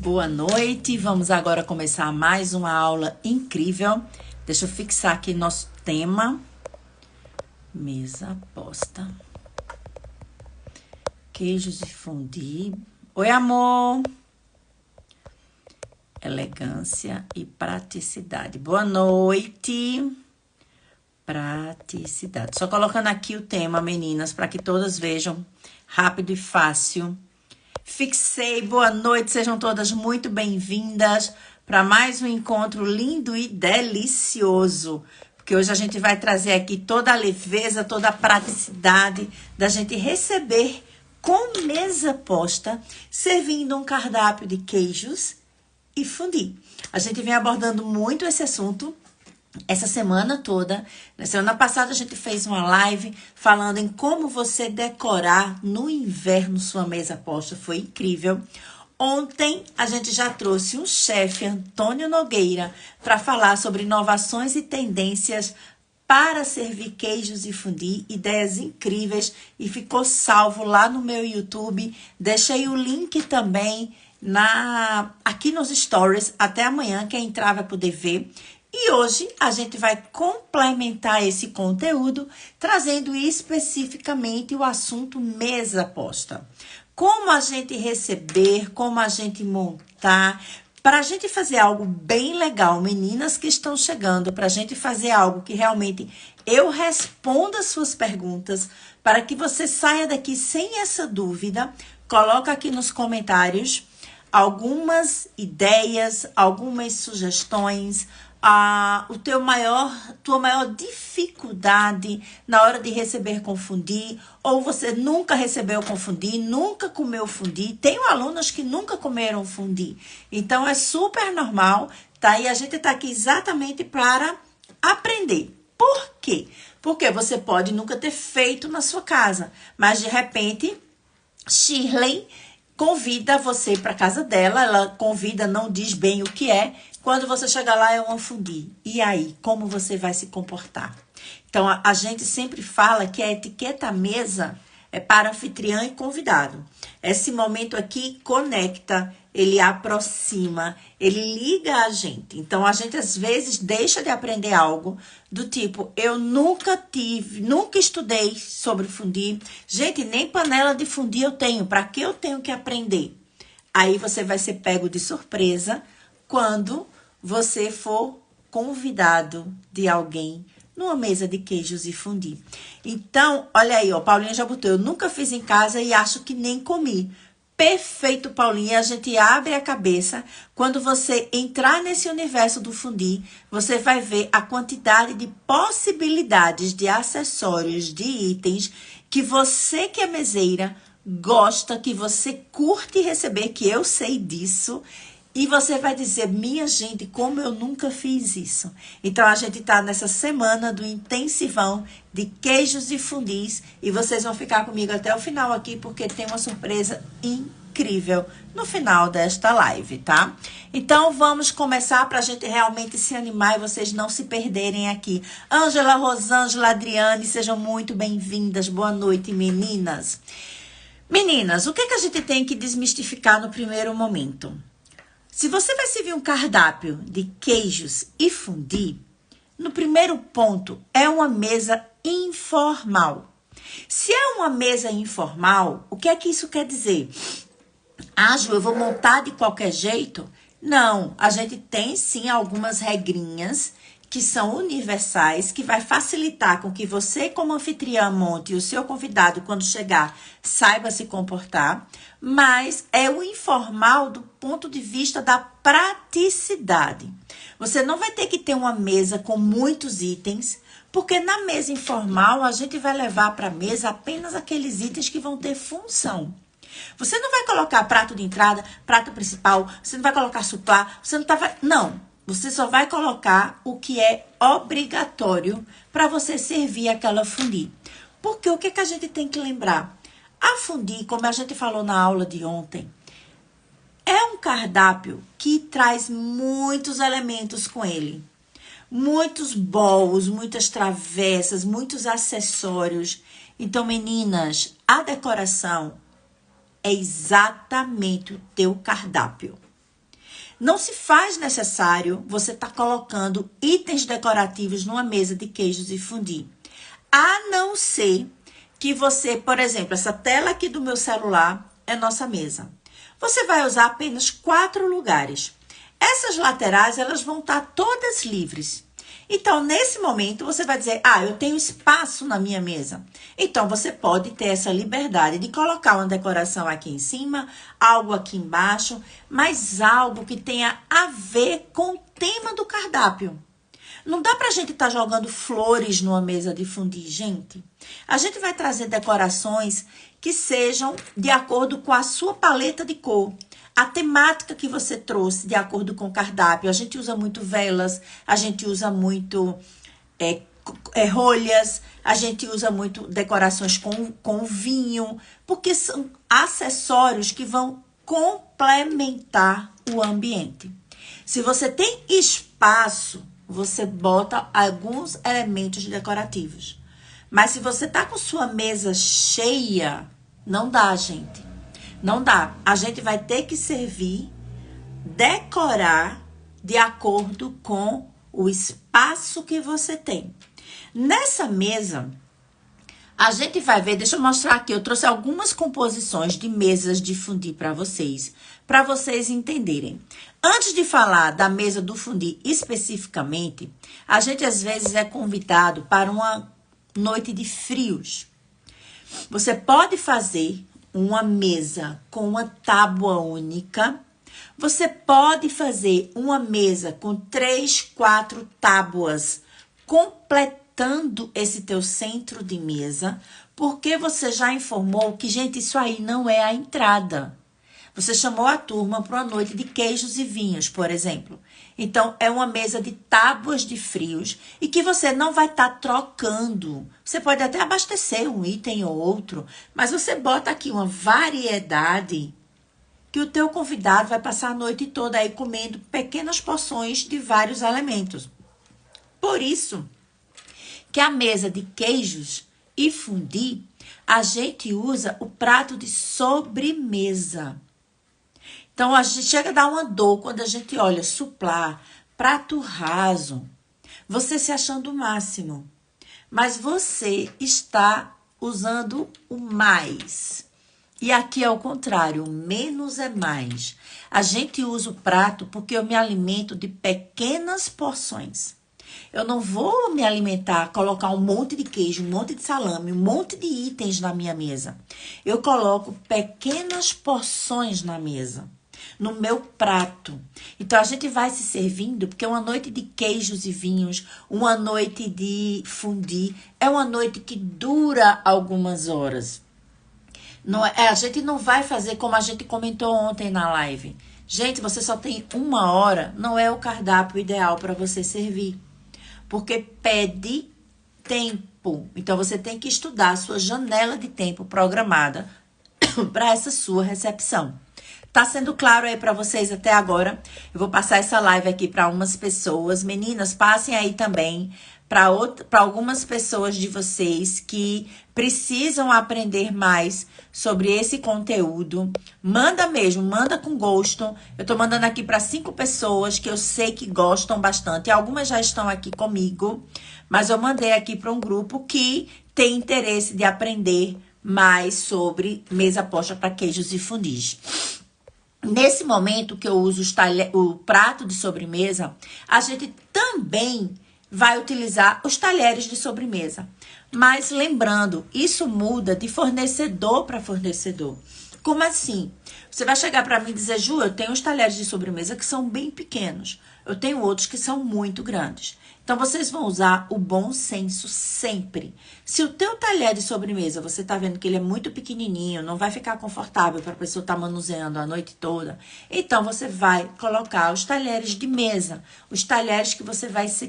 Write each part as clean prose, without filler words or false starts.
Boa noite, vamos agora começar mais uma aula incrível. Deixa eu fixar aqui nosso tema. Mesa posta. Queijos de fondue. Oi, amor. Elegância e praticidade. Boa noite. Praticidade. Só colocando aqui o tema, meninas, para que todas vejam rápido e fácil. Fixei, boa noite, sejam todas muito bem-vindas para mais um encontro lindo e delicioso, porque hoje a gente vai trazer aqui toda a leveza, toda a praticidade da gente receber com mesa posta, servindo um cardápio de queijos e fondue. A gente vem abordando muito esse assunto essa semana toda. Na semana passada a gente fez uma live falando em como você decorar no inverno sua mesa posta. Foi incrível. Ontem a gente já trouxe um chefe, Antônio Nogueira, para falar sobre inovações e tendências para servir queijos e fondue, ideias incríveis, e ficou salvo lá no meu YouTube. Deixei o link também aqui nos stories. Até amanhã, quem entrar vai poder ver. E hoje a gente vai complementar esse conteúdo, trazendo especificamente o assunto mesa posta. Como a gente receber, como a gente montar, para a gente fazer algo bem legal, meninas que estão chegando, para a gente fazer algo que realmente eu responda as suas perguntas, para que você saia daqui sem essa dúvida. Coloca aqui nos comentários algumas ideias, algumas sugestões, tua maior dificuldade na hora de receber com fondue, ou você nunca recebeu com fondue, nunca comeu fondue. Tenho alunas que nunca comeram fondue, então é super normal, tá? E a gente tá aqui exatamente para aprender. Por quê? Porque você pode nunca ter feito na sua casa, mas de repente Shirley convida você para casa dela, ela convida, não diz bem o que é. Quando você chegar lá, é uma fondue. E aí, como você vai se comportar? Então, a gente sempre fala que a etiqueta à mesa é para anfitriã e convidado. Esse momento aqui conecta, ele aproxima, ele liga a gente. Então, a gente às vezes deixa de aprender algo do tipo, eu nunca estudei sobre fondue. Gente, nem panela de fondue eu tenho. Para que eu tenho que aprender? Aí você vai ser pego de surpresa quando você for convidado de alguém numa mesa de queijos e fondue. Então, olha aí, ó, Paulinha já botou, eu nunca fiz em casa e acho que nem comi. Perfeito, Paulinha, a gente abre a cabeça. Quando você entrar nesse universo do fondue, você vai ver a quantidade de possibilidades de acessórios, de itens que você que é meseira gosta, que você curte receber, que eu sei disso. E você vai dizer, minha gente, como eu nunca fiz isso. Então, a gente tá nessa semana do intensivão de queijos e fundues. E vocês vão ficar comigo até o final aqui, porque tem uma surpresa incrível no final desta live, tá? Então, vamos começar pra gente realmente se animar e vocês não se perderem aqui. Ângela, Rosângela, Adriane, sejam muito bem-vindas. Boa noite, meninas. Meninas, o que a gente tem que desmistificar no primeiro momento? Se você vai servir um cardápio de queijos e fondue, no primeiro ponto, é uma mesa informal. Se é uma mesa informal, o que é que isso quer dizer? Ah, Ju, eu vou montar de qualquer jeito? Não, a gente tem sim algumas regrinhas que são universais, que vai facilitar com que você, como anfitriã, monte e o seu convidado, quando chegar, saiba se comportar, mas é o informal do ponto de vista da praticidade. Você não vai ter que ter uma mesa com muitos itens, porque na mesa informal a gente vai levar para a mesa apenas aqueles itens que vão ter função. Você não vai colocar prato de entrada, prato principal, você não vai colocar suplá, você não tá... Não. Você só vai colocar o que é obrigatório para você servir aquela fondue. Porque o que a gente tem que lembrar? A fondue, como a gente falou na aula de ontem, é um cardápio que traz muitos elementos com ele. Muitos bowls, muitas travessas, muitos acessórios. Então, meninas, a decoração é exatamente o teu cardápio. Não se faz necessário você estar colocando itens decorativos numa mesa de queijos e fondue. A não ser que você, por exemplo, essa tela aqui do meu celular é nossa mesa. Você vai usar apenas 4 lugares. Essas laterais, elas vão estar todas livres. Então, nesse momento, você vai dizer, eu tenho espaço na minha mesa. Então, você pode ter essa liberdade de colocar uma decoração aqui em cima, algo aqui embaixo, mas algo que tenha a ver com o tema do cardápio. Não dá pra gente estar jogando flores numa mesa de fondue, gente. A gente vai trazer decorações que sejam de acordo com a sua paleta de cor. A temática que você trouxe de acordo com o cardápio. A gente usa muito velas, a gente usa muito rolhas, a gente usa muito decorações com vinho, porque são acessórios que vão complementar o ambiente. Se você tem espaço, você bota alguns elementos decorativos. Mas se você tá com sua mesa cheia, não dá, gente. Não dá. A gente vai ter que servir, decorar de acordo com o espaço que você tem. Nessa mesa, a gente vai ver, deixa eu mostrar aqui, eu trouxe algumas composições de mesas de fondue para vocês entenderem. Antes de falar da mesa do fondue especificamente, a gente às vezes é convidado para uma noite de frios. Você pode fazer uma mesa com uma tábua única. Você pode fazer uma mesa com 3, 4 tábuas, completando esse teu centro de mesa, porque você já informou que, gente, isso aí não é a entrada. Você chamou a turma para uma noite de queijos e vinhos, por exemplo. Então, é uma mesa de tábuas de frios e que você não vai estar trocando. Você pode até abastecer um item ou outro, mas você bota aqui uma variedade que o teu convidado vai passar a noite toda aí comendo pequenas porções de vários elementos. Por isso que a mesa de queijos e fondue, a gente usa o prato de sobremesa. Então, a gente chega a dar uma dor quando a gente olha suplá, prato raso, você se achando o máximo. Mas você está usando o mais. E aqui é o contrário, menos é mais. A gente usa o prato porque eu me alimento de pequenas porções. Eu não vou me alimentar, colocar um monte de queijo, um monte de salame, um monte de itens na minha mesa. Eu coloco pequenas porções na mesa, no meu prato. Então, a gente vai se servindo, porque uma noite de queijos e vinhos, uma noite de fondue, é uma noite que dura algumas horas. Não, a gente não vai fazer como a gente comentou ontem na live. Gente, você só tem 1 hora, não é o cardápio ideal para você servir. Porque pede tempo. Então, você tem que estudar a sua janela de tempo programada para essa sua recepção. Tá sendo claro aí para vocês até agora? Eu vou passar essa live aqui para umas pessoas. Meninas, passem aí também para algumas pessoas de vocês que precisam aprender mais sobre esse conteúdo. Manda mesmo, manda com gosto. Eu tô mandando aqui para 5 pessoas que eu sei que gostam bastante. Algumas já estão aqui comigo, mas eu mandei aqui para um grupo que tem interesse de aprender mais sobre mesa posta para queijos e fundies. Nesse momento que eu uso o prato de sobremesa, a gente também vai utilizar os talheres de sobremesa. Mas lembrando, isso muda de fornecedor para fornecedor. Como assim? Você vai chegar para mim e dizer, Ju, eu tenho os talheres de sobremesa que são bem pequenos. Eu tenho outros que são muito grandes. Então, vocês vão usar o bom senso sempre. Se o teu talher de sobremesa, você tá vendo que ele é muito pequenininho, não vai ficar confortável para a pessoa estar manuseando a noite toda, então você vai colocar os talheres de mesa, os talheres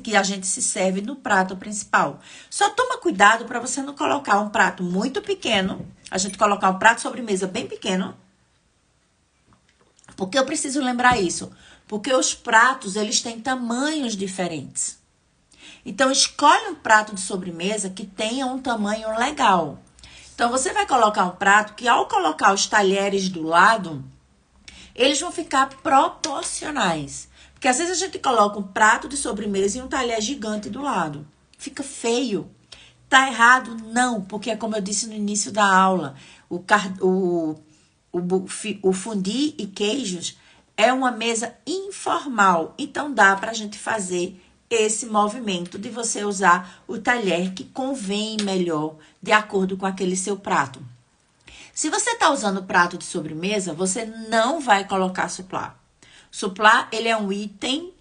que a gente se serve no prato principal. Só toma cuidado para você não colocar um prato muito pequeno, a gente colocar um prato de sobremesa bem pequeno. Porque eu preciso lembrar isso? Porque os pratos, eles têm tamanhos diferentes. Então, escolhe um prato de sobremesa que tenha um tamanho legal. Então, você vai colocar um prato que, ao colocar os talheres do lado, eles vão ficar proporcionais. Porque às vezes a gente coloca um prato de sobremesa e um talher gigante do lado. Fica feio. Tá errado? Não, porque é como eu disse no início da aula, o fundi e queijos é uma mesa informal. Então dá pra gente fazer esse movimento de você usar o talher que convém melhor de acordo com aquele seu prato. Se você está usando prato de sobremesa, você não vai colocar suplá. Suplá, ele é um item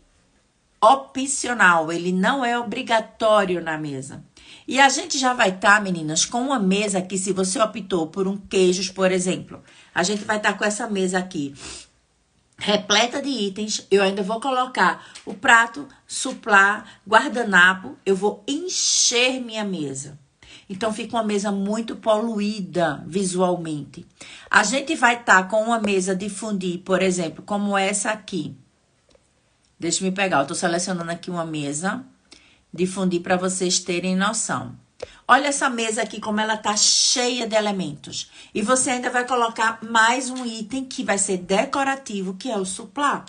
opcional, ele não é obrigatório na mesa. E a gente já vai estar, meninas, com uma mesa aqui, se você optou por um queijos, por exemplo, a gente vai estar com essa mesa aqui, repleta de itens. Eu ainda vou colocar o prato, suplá, guardanapo, eu vou encher minha mesa. Então, fica uma mesa muito poluída visualmente. A gente vai estar com uma mesa de fundir, por exemplo, como essa aqui. Deixa eu me pegar, eu tô selecionando aqui uma mesa de fundir para vocês terem noção. Olha essa mesa aqui, como ela tá cheia de elementos. E você ainda vai colocar mais um item que vai ser decorativo, que é o suplá.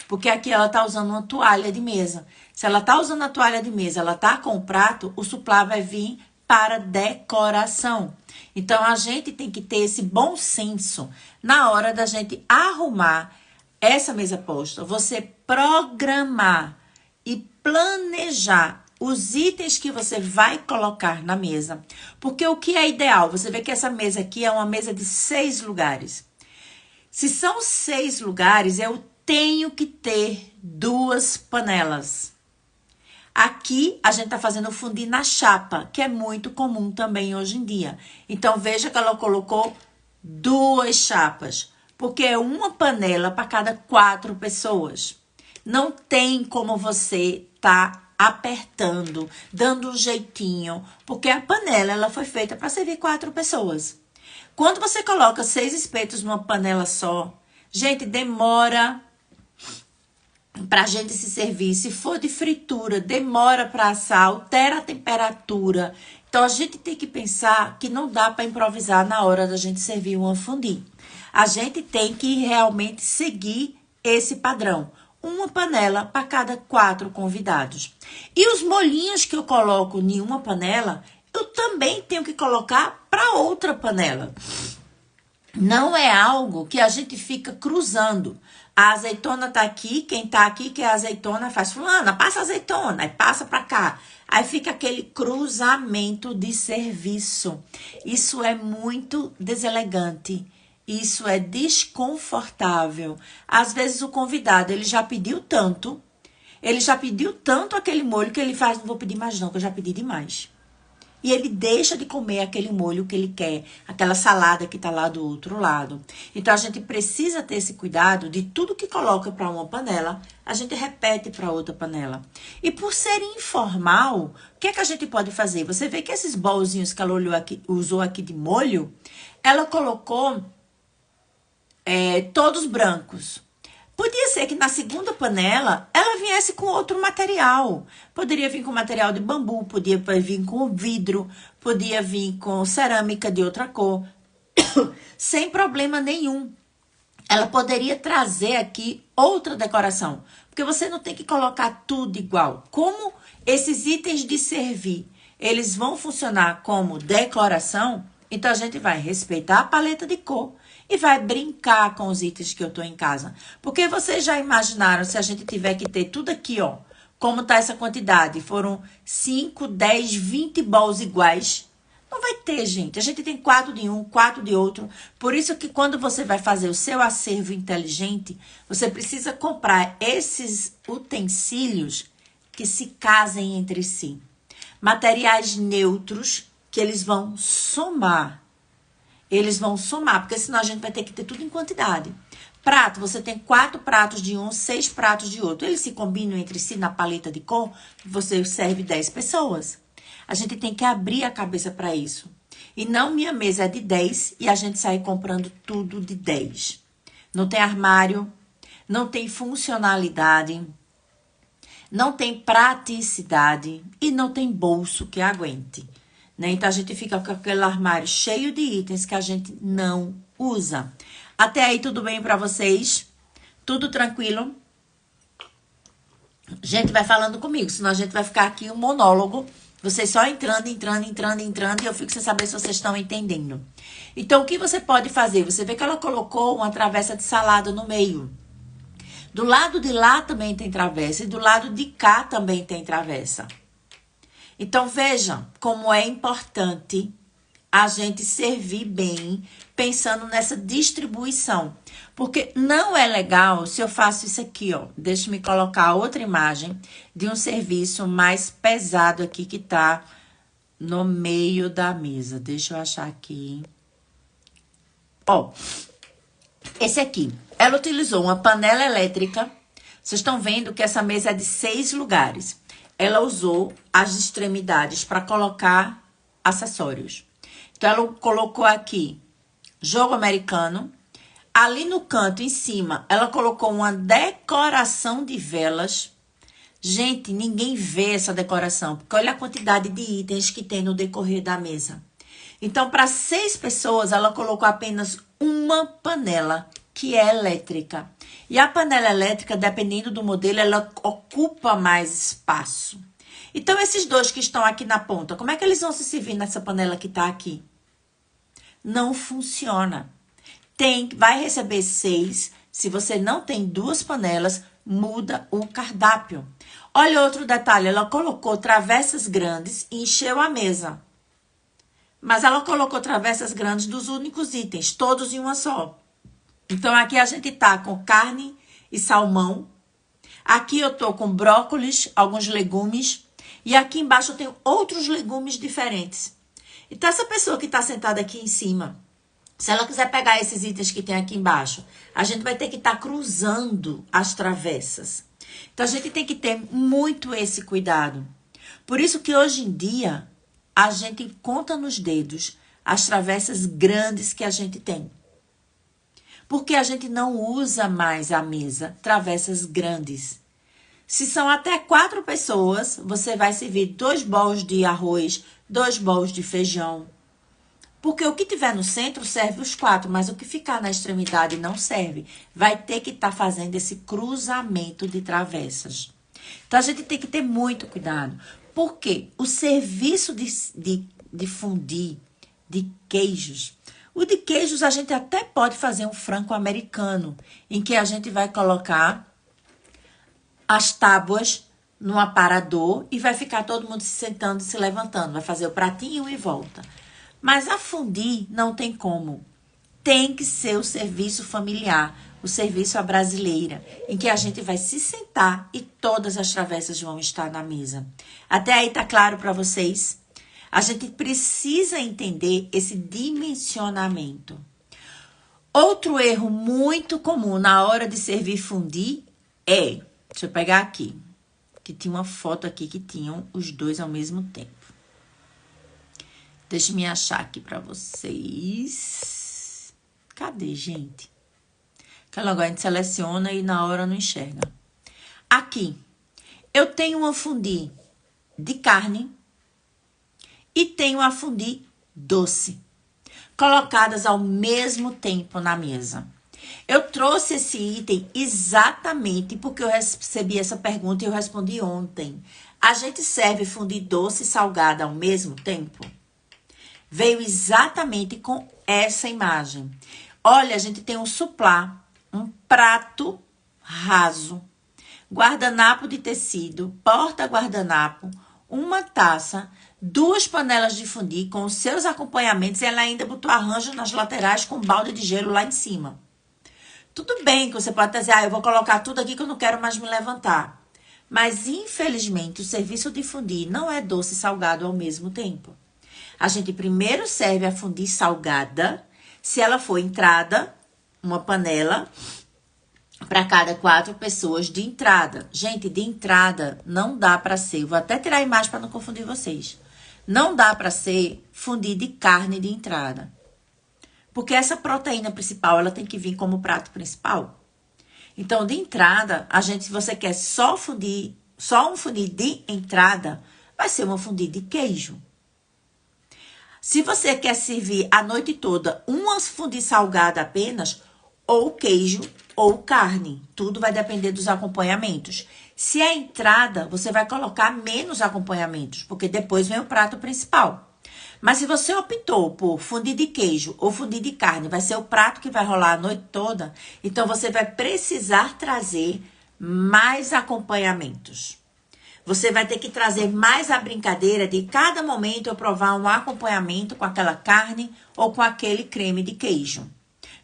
Porque aqui ela tá usando uma toalha de mesa. Se ela tá usando a toalha de mesa, ela tá com o prato, o suplá vai vir para decoração. Então, a gente tem que ter esse bom senso na hora da gente arrumar essa mesa posta. Você programar e planejar os itens que você vai colocar na mesa. Porque o que é ideal? Você vê que essa mesa aqui é uma mesa de 6 lugares. Se são 6 lugares, eu tenho que ter 2 panelas. Aqui, a gente tá fazendo fundir na chapa, que é muito comum também hoje em dia. Então, veja que ela colocou 2 chapas, porque é uma panela para cada 4 pessoas. Não tem como você tá apertando, dando um jeitinho, porque a panela, ela foi feita para servir 4 pessoas. Quando você coloca 6 espetos numa panela só, gente, demora pra gente se servir. Se for de fritura, demora para assar, altera a temperatura. Então, a gente tem que pensar que não dá para improvisar na hora da gente servir uma fondue. A gente tem que realmente seguir esse padrão. Uma panela para cada 4 convidados. E os molhinhos que eu coloco em uma panela, eu também tenho que colocar para outra panela. Não é algo que a gente fica cruzando. A azeitona tá aqui, quem tá aqui que é azeitona faz fulana, passa azeitona, aí passa para cá. Aí fica aquele cruzamento de serviço. Isso é muito deselegante. Isso é desconfortável. Às vezes o convidado, ele já pediu tanto aquele molho que ele faz, não vou pedir mais não, que eu já pedi demais. E ele deixa de comer aquele molho que ele quer, aquela salada que tá lá do outro lado. Então, a gente precisa ter esse cuidado de tudo que coloca para uma panela, a gente repete para outra panela. E por ser informal, o que é que a gente pode fazer? Você vê que esses bolzinhos que ela usou aqui de molho, ela colocou todos brancos. Podia ser que na segunda panela ela viesse com outro material. Poderia vir com material de bambu, podia vir com vidro, podia vir com cerâmica de outra cor. Sem problema nenhum. Ela poderia trazer aqui outra decoração. Porque você não tem que colocar tudo igual. Como esses itens de servir, eles vão funcionar como decoração, então a gente vai respeitar a paleta de cor. E vai brincar com os itens que eu tô em casa. Porque vocês já imaginaram se a gente tiver que ter tudo aqui, ó. Como tá essa quantidade? Foram 5, 10, 20 bols iguais. Não vai ter, gente. A gente tem 4 de um, 4 de outro. Por isso que quando você vai fazer o seu acervo inteligente, você precisa comprar esses utensílios que se casem entre si. Materiais neutros que eles vão somar. Eles vão somar, porque senão a gente vai ter que ter tudo em quantidade. Prato, você tem 4 pratos de um, 6 pratos de outro. Eles se combinam entre si na paleta de cor, você serve 10 pessoas. A gente tem que abrir a cabeça para isso. E não minha mesa é de 10 e a gente sai comprando tudo de 10. Não tem armário, não tem funcionalidade, não tem praticidade e não tem bolso que aguente. Né? Então, a gente fica com aquele armário cheio de itens que a gente não usa. Até aí, tudo bem para vocês? Tudo tranquilo? Gente, vai falando comigo, senão a gente vai ficar aqui um monólogo. Vocês só entrando, e eu fico sem saber se vocês estão entendendo. Então, o que você pode fazer? Você vê que ela colocou uma travessa de salada no meio. Do lado de lá também tem travessa e do lado de cá também tem travessa. Então, vejam como é importante a gente servir bem, pensando nessa distribuição. Porque não é legal se eu faço isso aqui, ó. Deixa eu colocar outra imagem de um serviço mais pesado aqui que tá no meio da mesa. Deixa eu achar aqui. Ó, esse aqui. Ela utilizou uma panela elétrica. Vocês estão vendo que essa mesa é de 6 lugares. Ela usou as extremidades para colocar acessórios. Então, ela colocou aqui jogo americano. Ali no canto, em cima, ela colocou uma decoração de velas. Gente, ninguém vê essa decoração, porque olha a quantidade de itens que tem no decorrer da mesa. Então, para 6 pessoas, ela colocou apenas uma panela, que é elétrica. E a panela elétrica, dependendo do modelo, ela ocupa mais espaço. Então, esses dois que estão aqui na ponta, como é que eles vão se servir nessa panela que está aqui? Não funciona. Vai receber 6. Se você não tem 2 panelas, muda o cardápio. Olha outro detalhe, ela colocou travessas grandes e encheu a mesa. Mas ela colocou travessas grandes dos únicos itens, todos em uma só. Então, aqui a gente tá com carne e salmão. Aqui eu tô com brócolis, alguns legumes. E aqui embaixo eu tenho outros legumes diferentes. Então, essa pessoa que tá sentada aqui em cima, se ela quiser pegar esses itens que tem aqui embaixo, a gente vai ter que estar cruzando as travessas. Então, a gente tem que ter muito esse cuidado. Por isso que hoje em dia, a gente conta nos dedos as travessas grandes que a gente tem. Porque a gente não usa mais a mesa travessas grandes. Se são até 4 pessoas, você vai servir 2 bols de arroz, 2 bols de feijão. Porque o que tiver no centro serve os 4, mas o que ficar na extremidade não serve. Vai ter que estar fazendo esse cruzamento de travessas. Então, a gente tem que ter muito cuidado. Porque o serviço de fundir, de queijos, o de queijos a gente até pode fazer um frango americano, em que a gente vai colocar as tábuas no aparador e vai ficar todo mundo se sentando e se levantando. Vai fazer o pratinho e volta. Mas a fundir não tem como. Tem que ser o serviço familiar, o serviço à brasileira, em que a gente vai se sentar e todas as travessas vão estar na mesa. Até aí tá claro para vocês? A gente precisa entender esse dimensionamento. Outro erro muito comum na hora de servir fundir é... Deixa eu pegar aqui, que tinha uma foto aqui que tinham os dois ao mesmo tempo. Deixa eu me achar aqui pra vocês. Cadê, gente? Que logo a gente seleciona e na hora não enxerga. Aqui, eu tenho uma fondue de carne e tenho a fondue doce, colocadas ao mesmo tempo na mesa. Eu trouxe esse item exatamente porque eu recebi essa pergunta e eu respondi ontem. A gente serve fondue doce e salgada ao mesmo tempo? Veio exatamente com essa imagem. Olha, a gente tem um suplá, um prato raso, guardanapo de tecido, porta-guardanapo, uma taça, 2 panelas de fundir com os seus acompanhamentos e ela ainda botou arranjo nas laterais com balde de gelo lá em cima. Tudo bem que você pode dizer, eu vou colocar tudo aqui que eu não quero mais me levantar. Mas, infelizmente, o serviço de fundir não é doce e salgado ao mesmo tempo. A gente primeiro serve a fondue salgada, se ela for entrada, uma panela para cada 4 pessoas de entrada. Gente, de entrada não dá para ser, vou até tirar a imagem para não confundir vocês. Não dá para ser fondue de carne de entrada. Porque essa proteína principal, ela tem que vir como prato principal. Então, de entrada, se você quer só um fondue de entrada, vai ser uma fondue de queijo. Se você quer servir a noite toda uma fondue salgada apenas, ou queijo ou carne. Tudo vai depender dos acompanhamentos. Se é entrada, você vai colocar menos acompanhamentos, porque depois vem o prato principal. Mas se você optou por fundir de queijo ou fundir de carne, vai ser o prato que vai rolar a noite toda, então você vai precisar trazer mais acompanhamentos. Você vai ter que trazer mais a brincadeira de cada momento eu provar um acompanhamento com aquela carne ou com aquele creme de queijo.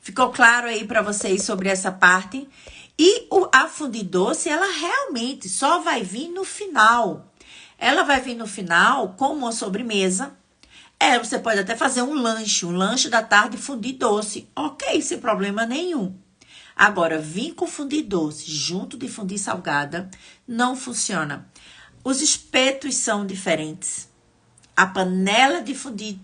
Ficou claro aí para vocês sobre essa parte? E a fundir doce, ela realmente só vai vir no final. Ela vai vir no final como uma sobremesa. Você pode até fazer um lanche da tarde fundir doce. Ok, sem problema nenhum. Agora, vir com fundir doce junto de fundir salgada não funciona. Os espetos são diferentes. A panela de fundir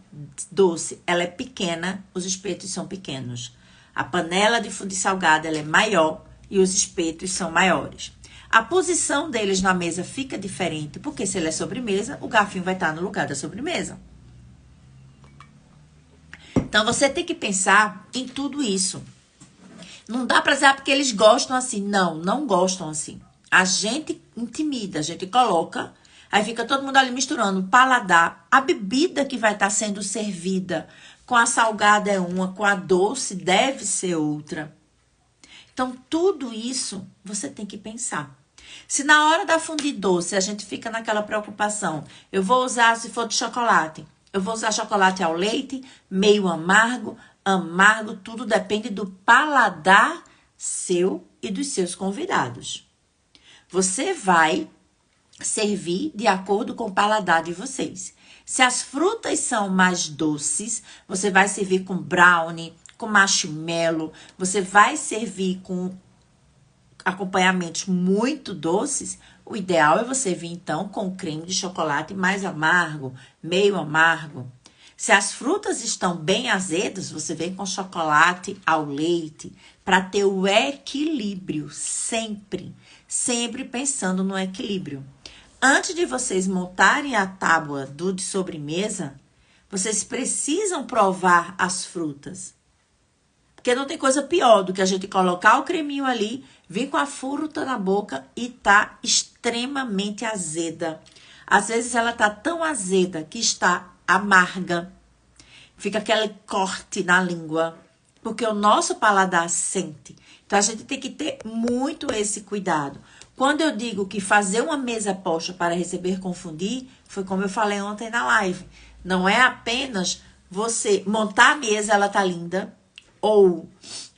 doce, ela é pequena, os espetos são pequenos. A panela de fundir salgada, ela é maior e os espetos são maiores. A posição deles na mesa fica diferente, porque se ele é sobremesa, o garfinho vai estar no lugar da sobremesa. Então, você tem que pensar em tudo isso. Não dá pra dizer porque eles gostam assim. Não, não gostam assim. A gente intimida, a gente coloca, aí fica todo mundo ali misturando o paladar. A bebida que vai estar sendo servida com a salgada é uma, com a doce deve ser outra. Então, tudo isso você tem que pensar. Se na hora da fundir doce a gente fica naquela preocupação, eu vou usar, se for de chocolate, eu vou usar chocolate ao leite, meio amargo, tudo depende do paladar seu e dos seus convidados. Você vai servir de acordo com o paladar de vocês. Se as frutas são mais doces, você vai servir com brownie, com marshmallow, você vai servir com acompanhamentos muito doces, o ideal é você vir então com creme de chocolate mais amargo, meio amargo. Se as frutas estão bem azedas, você vem com chocolate ao leite para ter o equilíbrio, sempre pensando no equilíbrio. Antes de vocês montarem a tábua de sobremesa, vocês precisam provar as frutas. Porque não tem coisa pior do que a gente colocar o creminho ali, vir com a fruta na boca e tá extremamente azeda. Às vezes ela tá tão azeda que está amarga. Fica aquele corte na língua, porque o nosso paladar sente. Então, a gente tem que ter muito esse cuidado. Quando eu digo que fazer uma mesa posta para receber confundir, foi como eu falei ontem na live. Não é apenas você montar a mesa, ela tá linda, ou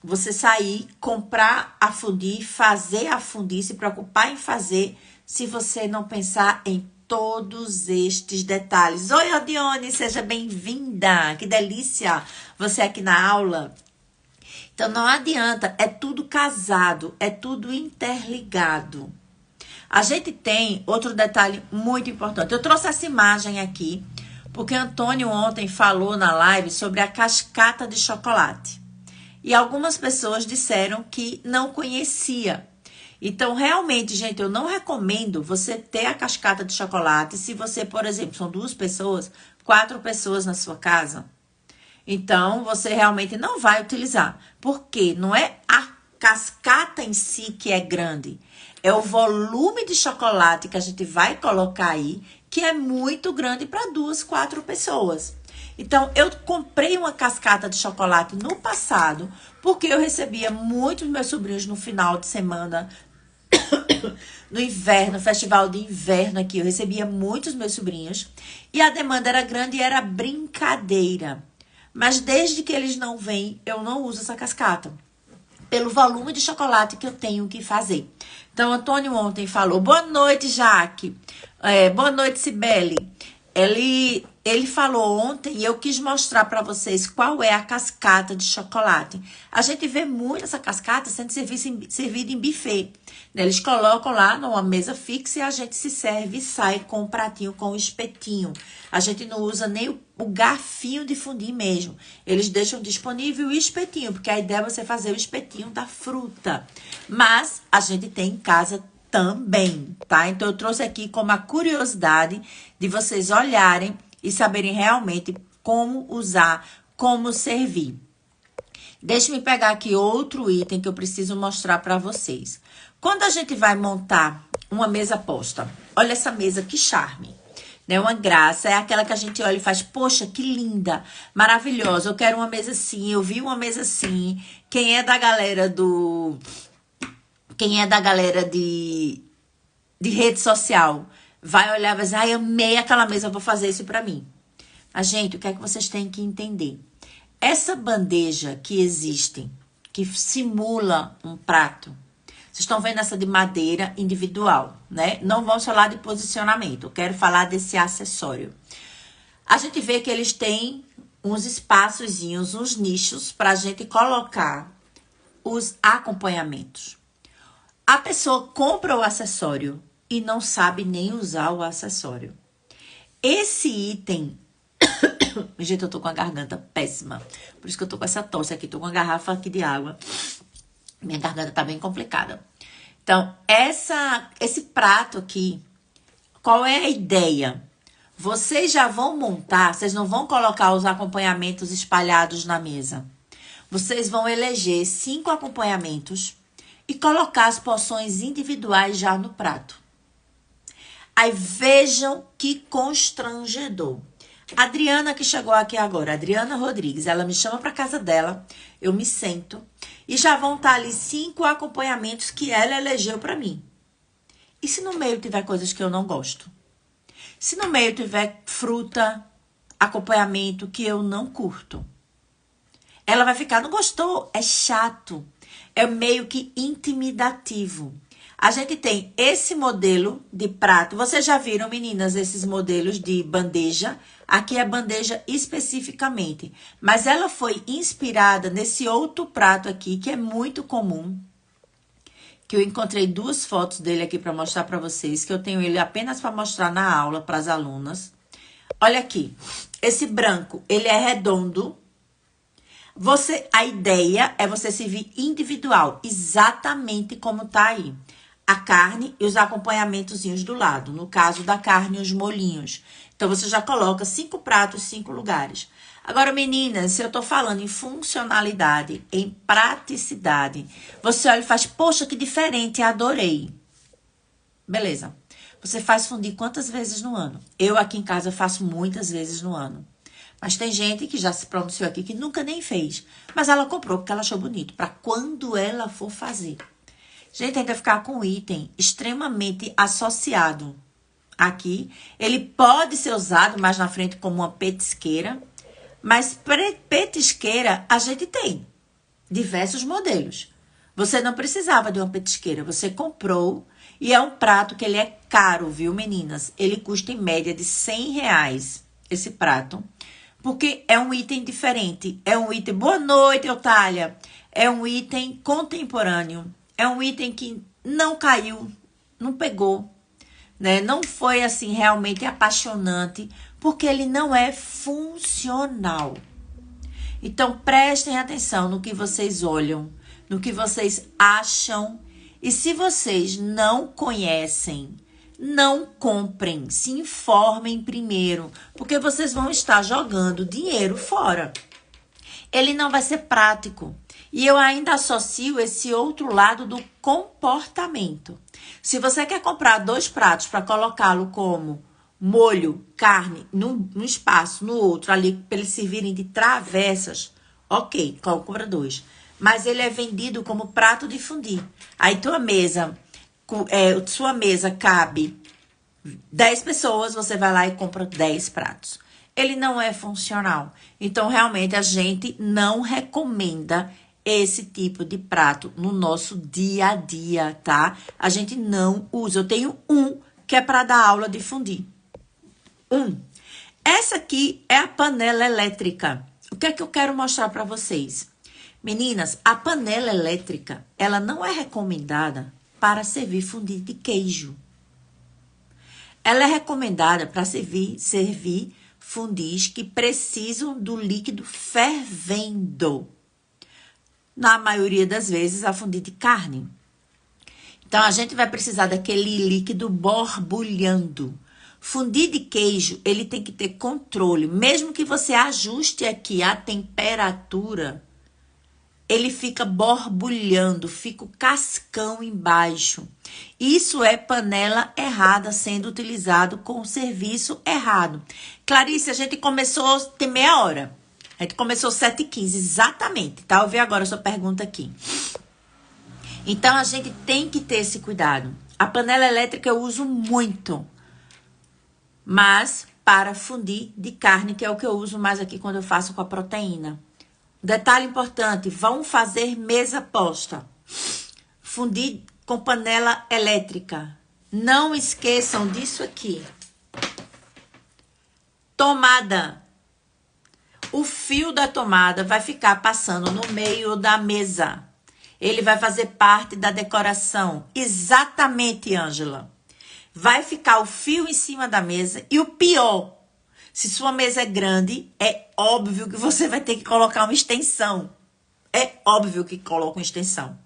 você sair, comprar a fundir, fazer a fundir, se preocupar em fazer, se você não pensar em todos estes detalhes. Oi, Odione, seja bem-vinda. Que delícia você aqui na aula. Então, não adianta, é tudo casado, é tudo interligado. A gente tem outro detalhe muito importante. Eu trouxe essa imagem aqui, porque Antônio ontem falou na live sobre a cascata de chocolate. E algumas pessoas disseram que não conhecia. Então, realmente, gente, eu não recomendo você ter a cascata de chocolate se você, por exemplo, são 2 pessoas, 4 pessoas na sua casa. Então, você realmente não vai utilizar. Porque não é a cascata em si que é grande. É o volume de chocolate que a gente vai colocar aí, que é muito grande para 2, 4 pessoas. Então, eu comprei uma cascata de chocolate no passado, porque eu recebia muitos meus sobrinhos no final de semana, no inverno, festival de inverno aqui, eu recebia muitos meus sobrinhos, e a demanda era grande e era brincadeira. Mas desde que eles não vêm, eu não uso essa cascata, pelo volume de chocolate que eu tenho que fazer. Então, Antônio ontem falou, boa noite, Jaque, boa noite, Cibele. Ele falou ontem e eu quis mostrar para vocês qual é a cascata de chocolate. A gente vê muito essa cascata sendo servida em buffet. Eles colocam lá numa mesa fixa e a gente se serve e sai com um pratinho com um espetinho. A gente não usa nem o garfinho de fundir mesmo. Eles deixam disponível o espetinho, porque a ideia é você fazer o espetinho da fruta. Mas a gente tem em casa também, tá? Então, eu trouxe aqui como a curiosidade de vocês olharem e saberem realmente como usar, como servir. Deixe-me pegar aqui outro item que eu preciso mostrar para vocês. Quando a gente vai montar uma mesa posta, olha essa mesa, que charme. Né? Uma graça, é aquela que a gente olha e faz, poxa, que linda, maravilhosa, eu quero uma mesa assim, eu vi uma mesa assim. Quem é da galera de rede social vai olhar e vai dizer, ai, amei aquela mesa, vou fazer isso pra mim. Mas, gente, o que é que vocês têm que entender? Essa bandeja que existe, que simula um prato, vocês estão vendo essa de madeira individual, né? Não vamos falar de posicionamento, eu quero falar desse acessório. A gente vê que eles têm uns espaçozinhos, uns nichos para a gente colocar os acompanhamentos. A pessoa compra o acessório e não sabe nem usar o acessório. Esse item... Gente, eu tô com a garganta péssima. Por isso que eu tô com essa tosse aqui. Tô com uma garrafa aqui de água. Minha garganta tá bem complicada. Então, esse prato aqui, qual é a ideia? Vocês já vão montar, vocês não vão colocar os acompanhamentos espalhados na mesa. Vocês vão eleger 5 acompanhamentos e colocar as porções individuais já no prato. Aí vejam que constrangedor. A Adriana, que chegou aqui agora, Adriana Rodrigues, ela me chama para casa dela, eu me sento e já vão estar ali 5 acompanhamentos que ela elegeu para mim. E se no meio tiver coisas que eu não gosto? Se no meio tiver fruta, acompanhamento que eu não curto? Ela vai ficar, não gostou? É chato. É meio que intimidativo. A gente tem esse modelo de prato. Vocês já viram, meninas, esses modelos de bandeja? Aqui é bandeja especificamente. Mas ela foi inspirada nesse outro prato aqui, que é muito comum. Que eu encontrei 2 fotos dele aqui para mostrar para vocês. Que eu tenho ele apenas para mostrar na aula para as alunas. Olha aqui. Esse branco, ele é redondo. A ideia é você servir individual. Exatamente como tá aí. A carne e os acompanhamentozinhos do lado. No caso da carne, os molhinhos. Então, você já coloca 5 pratos, 5 lugares. Agora, meninas, se eu tô falando em funcionalidade, em praticidade, você olha e faz, poxa, que diferente, adorei. Beleza. Você faz fundir quantas vezes no ano? Eu aqui em casa faço muitas vezes no ano. Mas tem gente que já se pronunciou aqui que nunca nem fez. Mas ela comprou porque ela achou bonito. Para quando ela for fazer. Gente, ainda ficar com um item extremamente associado aqui. Ele pode ser usado mais na frente como uma petisqueira. Mas petisqueira a gente tem diversos modelos. Você não precisava de uma petisqueira. Você comprou e é um prato que ele é caro, viu, meninas? Ele custa em média de R$100 esse prato. Porque é um item diferente. É um item... Boa noite, Eutália. É um item contemporâneo. É um item que não caiu, não pegou, né? Não foi, assim, realmente apaixonante, porque ele não é funcional. Então, prestem atenção no que vocês olham, no que vocês acham. E se vocês não conhecem, não comprem, se informem primeiro, porque vocês vão estar jogando dinheiro fora. Ele não vai ser prático. E eu ainda associo esse outro lado do comportamento. Se você quer comprar 2 pratos para colocá-lo como molho, carne, num espaço, no outro, ali, para eles servirem de travessas, ok, compra 2. Mas ele é vendido como prato de fundir. Aí sua mesa cabe 10 pessoas, você vai lá e compra 10 pratos. Ele não é funcional. Então, realmente, a gente não recomenda esse tipo de prato no nosso dia a dia, tá? A gente não usa. Eu tenho um que é para dar aula de fundir. Essa aqui é a panela elétrica. O que é que eu quero mostrar para vocês? Meninas, a panela elétrica, ela não é recomendada para servir fundir de queijo. Ela é recomendada para servir fundis que precisam do líquido fervendo. Na maioria das vezes, a fundir de carne. Então, a gente vai precisar daquele líquido borbulhando. Fundir de queijo, ele tem que ter controle. Mesmo que você ajuste aqui a temperatura, ele fica borbulhando, fica o cascão embaixo. Isso é panela errada sendo utilizado com o serviço errado. Clarice, a gente começou, tem meia hora. A gente começou 7h15, exatamente, tá? Eu vi agora a sua pergunta aqui. Então, a gente tem que ter esse cuidado. A panela elétrica eu uso muito, mas para fundir de carne, que é o que eu uso mais aqui quando eu faço com a proteína. Detalhe importante, vão fazer mesa posta. Fundir com panela elétrica. Não esqueçam disso aqui. Tomada. O fio da tomada vai ficar passando no meio da mesa. Ele vai fazer parte da decoração. Exatamente, Ângela. Vai ficar o fio em cima da mesa. E o pior, se sua mesa é grande, é óbvio que você vai ter que colocar uma extensão. É óbvio que coloca uma extensão.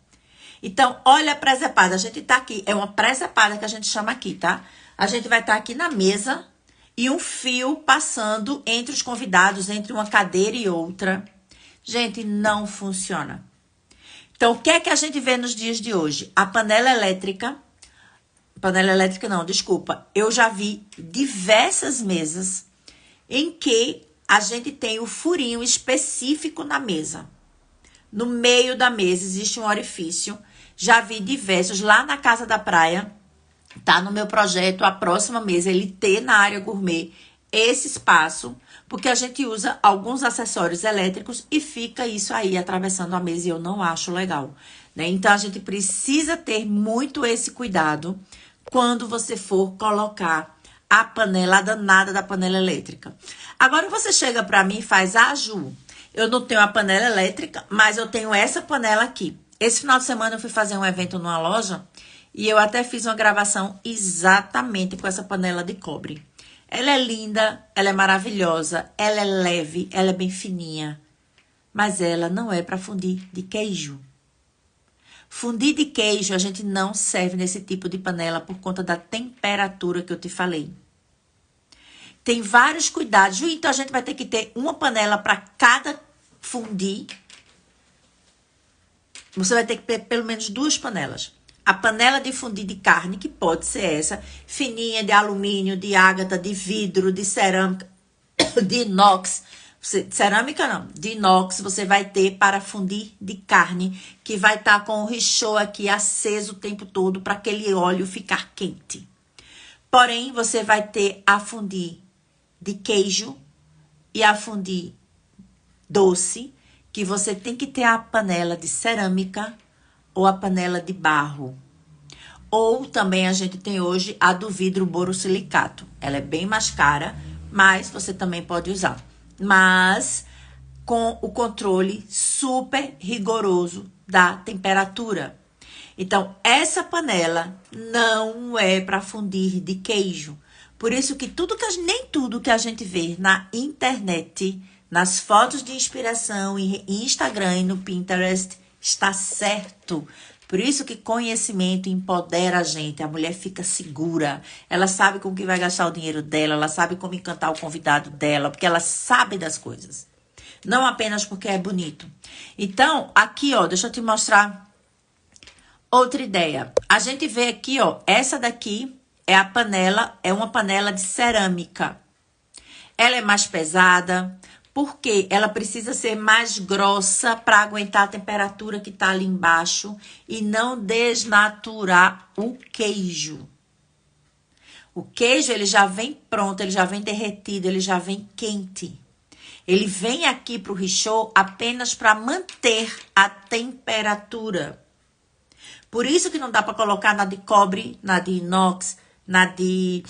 Então, olha a presepada. A gente tá aqui. É uma presepada que a gente chama aqui, tá? A gente vai estar aqui na mesa e um fio passando entre os convidados, entre uma cadeira e outra. Gente, não funciona. Então, o que é que a gente vê nos dias de hoje? A panela elétrica... Panela elétrica não, desculpa. Eu já vi diversas mesas em que a gente tem o furinho específico na mesa. No meio da mesa existe um orifício. Já vi diversos lá na Casa da Praia. Tá no meu projeto, a próxima mesa, ele ter na área gourmet esse espaço, porque a gente usa alguns acessórios elétricos e fica isso aí atravessando a mesa e eu não acho legal, né? Então, a gente precisa ter muito esse cuidado quando você for colocar a panela, a danada da panela elétrica. Agora, você chega pra mim e faz, Ju, eu não tenho a panela elétrica, mas eu tenho essa panela aqui. Esse final de semana eu fui fazer um evento numa loja e eu até fiz uma gravação exatamente com essa panela de cobre. Ela é linda, ela é maravilhosa, ela é leve, ela é bem fininha. Mas ela não é para fundir de queijo. Fundir de queijo a gente não serve nesse tipo de panela por conta da temperatura que eu te falei. Tem vários cuidados. Então, a gente vai ter que ter uma panela para cada fundir. Você vai ter que ter pelo menos 2 panelas. A panela de fundir de carne, que pode ser essa, fininha, de alumínio, de ágata, de vidro, de cerâmica, de inox. Cerâmica não, de inox você vai ter para fundir de carne, que vai estar com o richô aqui aceso o tempo todo para aquele óleo ficar quente. Porém, você vai ter a fundir de queijo e a fundir doce, que você tem que ter a panela de cerâmica ou a panela de barro. Ou também a gente tem hoje a do vidro borosilicato. Ela é bem mais cara, mas você também pode usar. Mas com o controle super rigoroso da temperatura. Então, essa panela não é para fundir de queijo. Por isso que nem tudo que a gente vê na internet, nas fotos de inspiração, em Instagram e no Pinterest, está certo. Por isso que conhecimento empodera a gente. A mulher fica segura. Ela sabe com que vai gastar o dinheiro dela. Ela sabe como encantar o convidado dela. Porque ela sabe das coisas. Não apenas porque é bonito. Então, aqui, ó, deixa eu te mostrar outra ideia. A gente vê aqui, ó, essa daqui é a panela, é uma panela de cerâmica. Ela é mais pesada, porque ela precisa ser mais grossa para aguentar a temperatura que tá ali embaixo e não desnaturar o queijo. O queijo, ele já vem pronto, ele já vem derretido, ele já vem quente. Ele vem aqui pro richô apenas para manter a temperatura. Por isso que não dá para colocar na de cobre, na de inox, na de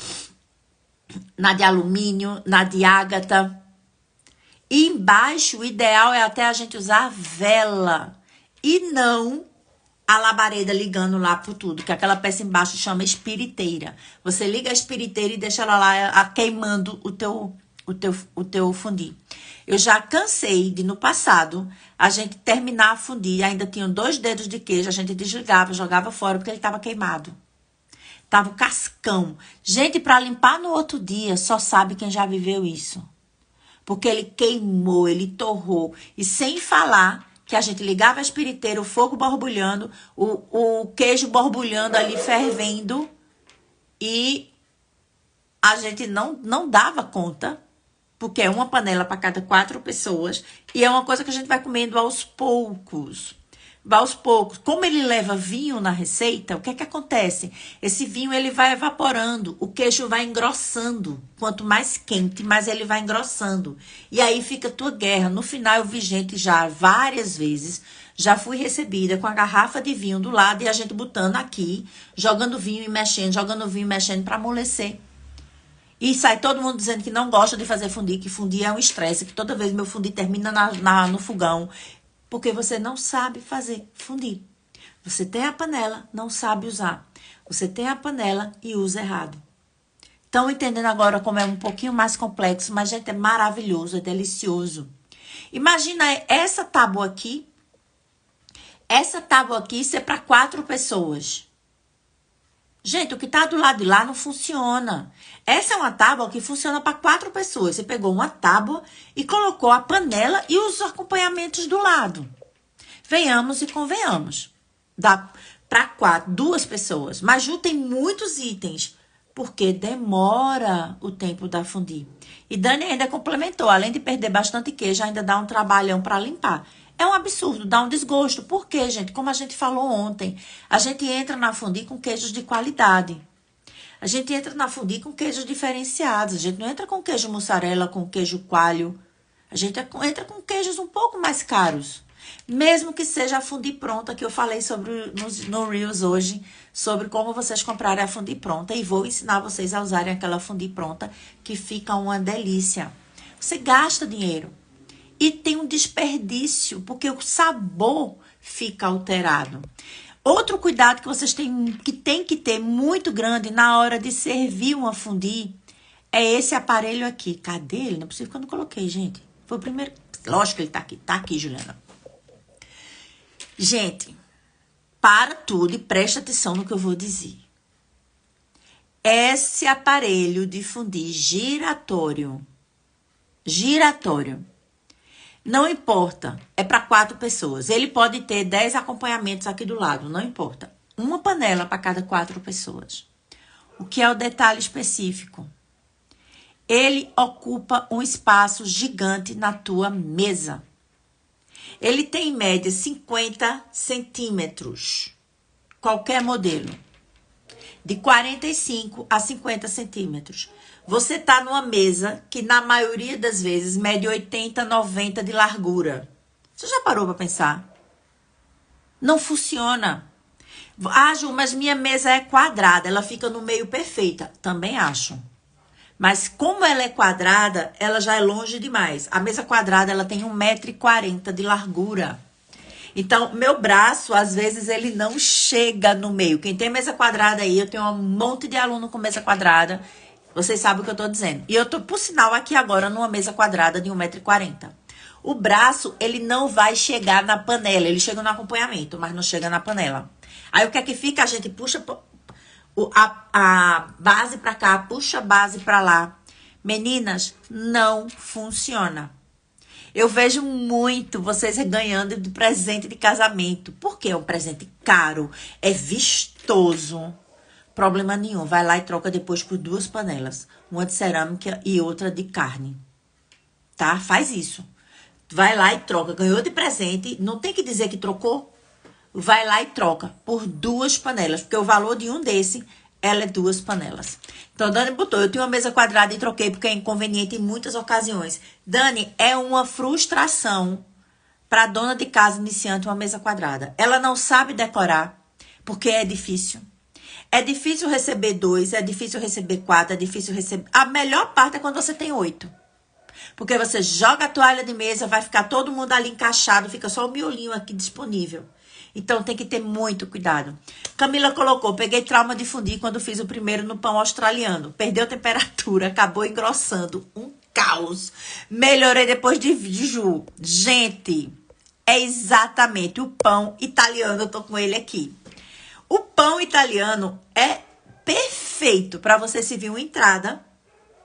alumínio, na de ágata. E embaixo, o ideal é até a gente usar vela e não a labareda ligando lá por tudo, que aquela peça embaixo chama espiriteira. Você liga a espiriteira e deixa ela lá queimando o teu fundir. Eu já cansei de, no passado, a gente terminar a fundir, ainda tinha 2 dedos de queijo, a gente desligava, jogava fora, porque ele estava queimado. Tava o cascão. Gente, para limpar no outro dia, só sabe quem já viveu isso. Porque ele queimou, ele torrou. E sem falar que a gente ligava a espiriteira, o fogo borbulhando, o queijo borbulhando ali, fervendo, e a gente não dava conta, porque é uma panela para cada 4 pessoas, e é uma coisa que a gente vai comendo aos poucos. Aos poucos. Como ele leva vinho na receita, o que é que acontece? Esse vinho ele vai evaporando, o queijo vai engrossando. Quanto mais quente, mais ele vai engrossando. E aí fica a tua guerra. No final eu vi gente já várias vezes, já fui recebida com a garrafa de vinho do lado e a gente botando aqui, jogando vinho e mexendo para amolecer. E sai todo mundo dizendo que não gosta de fazer fundi, que fundi é um estresse, que toda vez meu fundi termina no fogão. Porque você não sabe fazer fundi. Você tem a panela, não sabe usar. Você tem a panela e usa errado. Estão entendendo agora como é um pouquinho mais complexo, mas, gente, é maravilhoso, é delicioso. Imagina essa tábua aqui ser para 4 pessoas. Gente, o que tá do lado de lá não funciona. Essa é uma tábua que funciona para 4 pessoas. Você pegou uma tábua e colocou a panela e os acompanhamentos do lado. Venhamos e convenhamos. Dá para 2 pessoas. Mas Ju tem muitos itens, porque demora o tempo da fundir. E Dani ainda complementou, além de perder bastante queijo, ainda dá um trabalhão para limpar. É um absurdo, dá um desgosto. Por quê, gente? Como a gente falou ontem, a gente entra na fundi com queijos de qualidade. A gente entra na fundi com queijos diferenciados. A gente não entra com queijo mussarela, com queijo coalho. A gente entra com queijos um pouco mais caros. Mesmo que seja a fundi pronta, que eu falei sobre no Reels hoje, sobre como vocês comprarem a fundi pronta. E vou ensinar vocês a usarem aquela fundi pronta, que fica uma delícia. Você gasta dinheiro. E tem um desperdício, porque o sabor fica alterado. Outro cuidado que vocês têm que ter muito grande na hora de servir uma fundi é esse aparelho aqui. Cadê ele? Não é possível que eu não coloquei, gente. Foi o primeiro. Lógico que ele tá aqui. Tá aqui, Juliana. Gente, para tudo e presta atenção no que eu vou dizer. Esse aparelho de fundi giratório. Não importa, é para 4 pessoas. Ele pode ter 10 acompanhamentos aqui do lado, não importa. Uma panela para cada 4 pessoas. O que é o detalhe específico? Ele ocupa um espaço gigante na tua mesa. Ele tem, em média, 50 centímetros. Qualquer modelo. De 45 a 50 centímetros. Você tá numa mesa que, na maioria das vezes, mede 80, 90 de largura. Você já parou para pensar? Não funciona. Ah, Ju, mas minha mesa é quadrada, ela fica no meio perfeita. Também acho. Mas como ela é quadrada, ela já é longe demais. A mesa quadrada, ela tem 1,40 m de largura. Então, meu braço, às vezes, ele não chega no meio. Quem tem mesa quadrada aí, eu tenho um monte de aluno com mesa quadrada. Vocês sabem o que eu tô dizendo. E eu tô, por sinal, aqui agora numa mesa quadrada de 1,40 m. O braço, ele não vai chegar na panela. Ele chega no acompanhamento, mas não chega na panela. Aí, o que é que fica? A gente puxa a base pra cá, puxa a base pra lá. Meninas, não funciona. Eu vejo muito vocês ganhando de presente de casamento. Porque é um presente caro, é vistoso. Problema nenhum. Vai lá e troca depois por 2 panelas. Uma de cerâmica e outra de carne. Tá? Faz isso. Vai lá e troca. Ganhou de presente. Não tem que dizer que trocou. Vai lá e troca por 2 panelas. Porque o valor de um desse, ela é 2 panelas. Então, Dani botou. Eu tinha uma mesa quadrada e troquei porque é inconveniente em muitas ocasiões. Dani, é uma frustração para dona de casa iniciante uma mesa quadrada. Ela não sabe decorar porque é difícil. É difícil receber 2, é difícil receber 4, é difícil receber... A melhor parte é quando você tem 8. Porque você joga a toalha de mesa, vai ficar todo mundo ali encaixado, fica só o miolinho aqui disponível. Então, tem que ter muito cuidado. Camila colocou, peguei trauma de fundir quando fiz o primeiro no pão australiano. Perdeu temperatura, acabou engrossando. Um caos. Melhorei depois de Ju. Gente, é exatamente o pão italiano, eu tô com ele aqui. O pão italiano é perfeito para você servir uma entrada,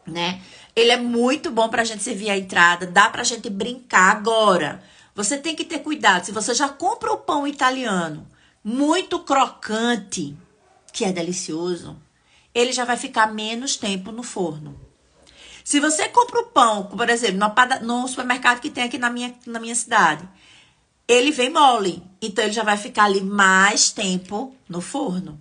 né? Ele é muito bom pra gente servir a entrada, dá pra gente brincar agora. Você tem que ter cuidado. Se você já compra o pão italiano muito crocante, que é delicioso, ele já vai ficar menos tempo no forno. Se você compra o pão, por exemplo, no supermercado que tem aqui na minha cidade, ele vem mole, então ele já vai ficar ali mais tempo no forno.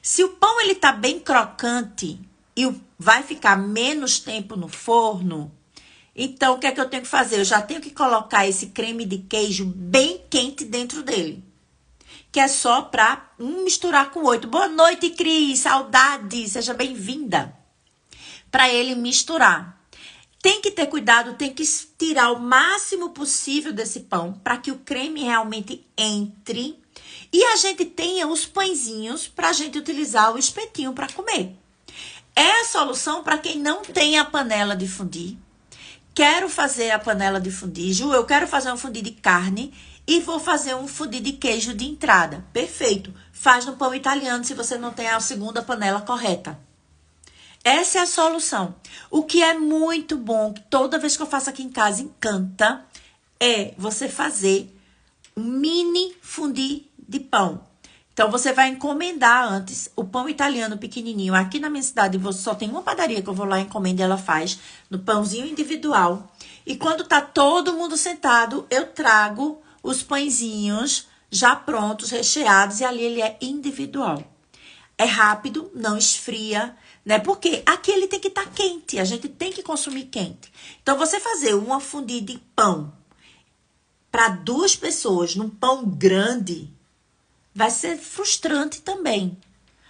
Se o pão ele tá bem crocante e vai ficar menos tempo no forno, então o que é que eu tenho que fazer? Eu já tenho que colocar esse creme de queijo bem quente dentro dele, que é só para misturar com o outro. Boa noite, Cris, saudade, seja bem-vinda. Para ele misturar. Tem que ter cuidado, tem que tirar o máximo possível desse pão para que o creme realmente entre e a gente tenha os pãezinhos para a gente utilizar o espetinho para comer. É a solução para quem não tem a panela de fundir. Quero fazer a panela de fundir. Ju, eu quero fazer um fundir de carne e vou fazer um fundir de queijo de entrada. Perfeito. Faz no pão italiano se você não tem a segunda panela correta. Essa é a solução. O que é muito bom, que toda vez que eu faço aqui em casa encanta, é você fazer um mini fundir de pão. Então, você vai encomendar antes o pão italiano pequenininho. Aqui na minha cidade, só tem uma padaria que eu vou lá, encomendo e ela faz no pãozinho individual. E quando tá todo mundo sentado, eu trago os pãezinhos já prontos, recheados, e ali ele é individual. É rápido, não esfria, né? Porque aqui ele tem que estar quente, a gente tem que consumir quente. Então, você fazer uma fundir de pão para 2 pessoas num pão grande vai ser frustrante também,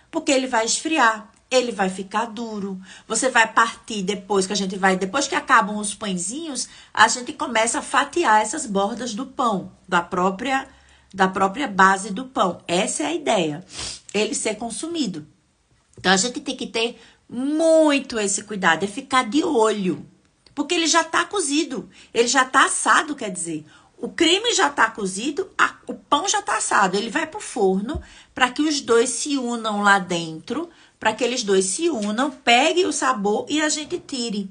porque ele vai esfriar, ele vai ficar duro. Você vai partir depois que acabam os pãezinhos, a gente começa a fatiar essas bordas do pão, da própria base do pão. Essa é a ideia, ele ser consumido. Então, a gente tem que ter muito esse cuidado, é ficar de olho, porque ele já tá cozido, ele já tá assado, quer dizer, o creme já tá cozido, o pão já tá assado, ele vai pro forno para que os dois se unam lá dentro, para que eles dois se unam, peguem o sabor e a gente tire.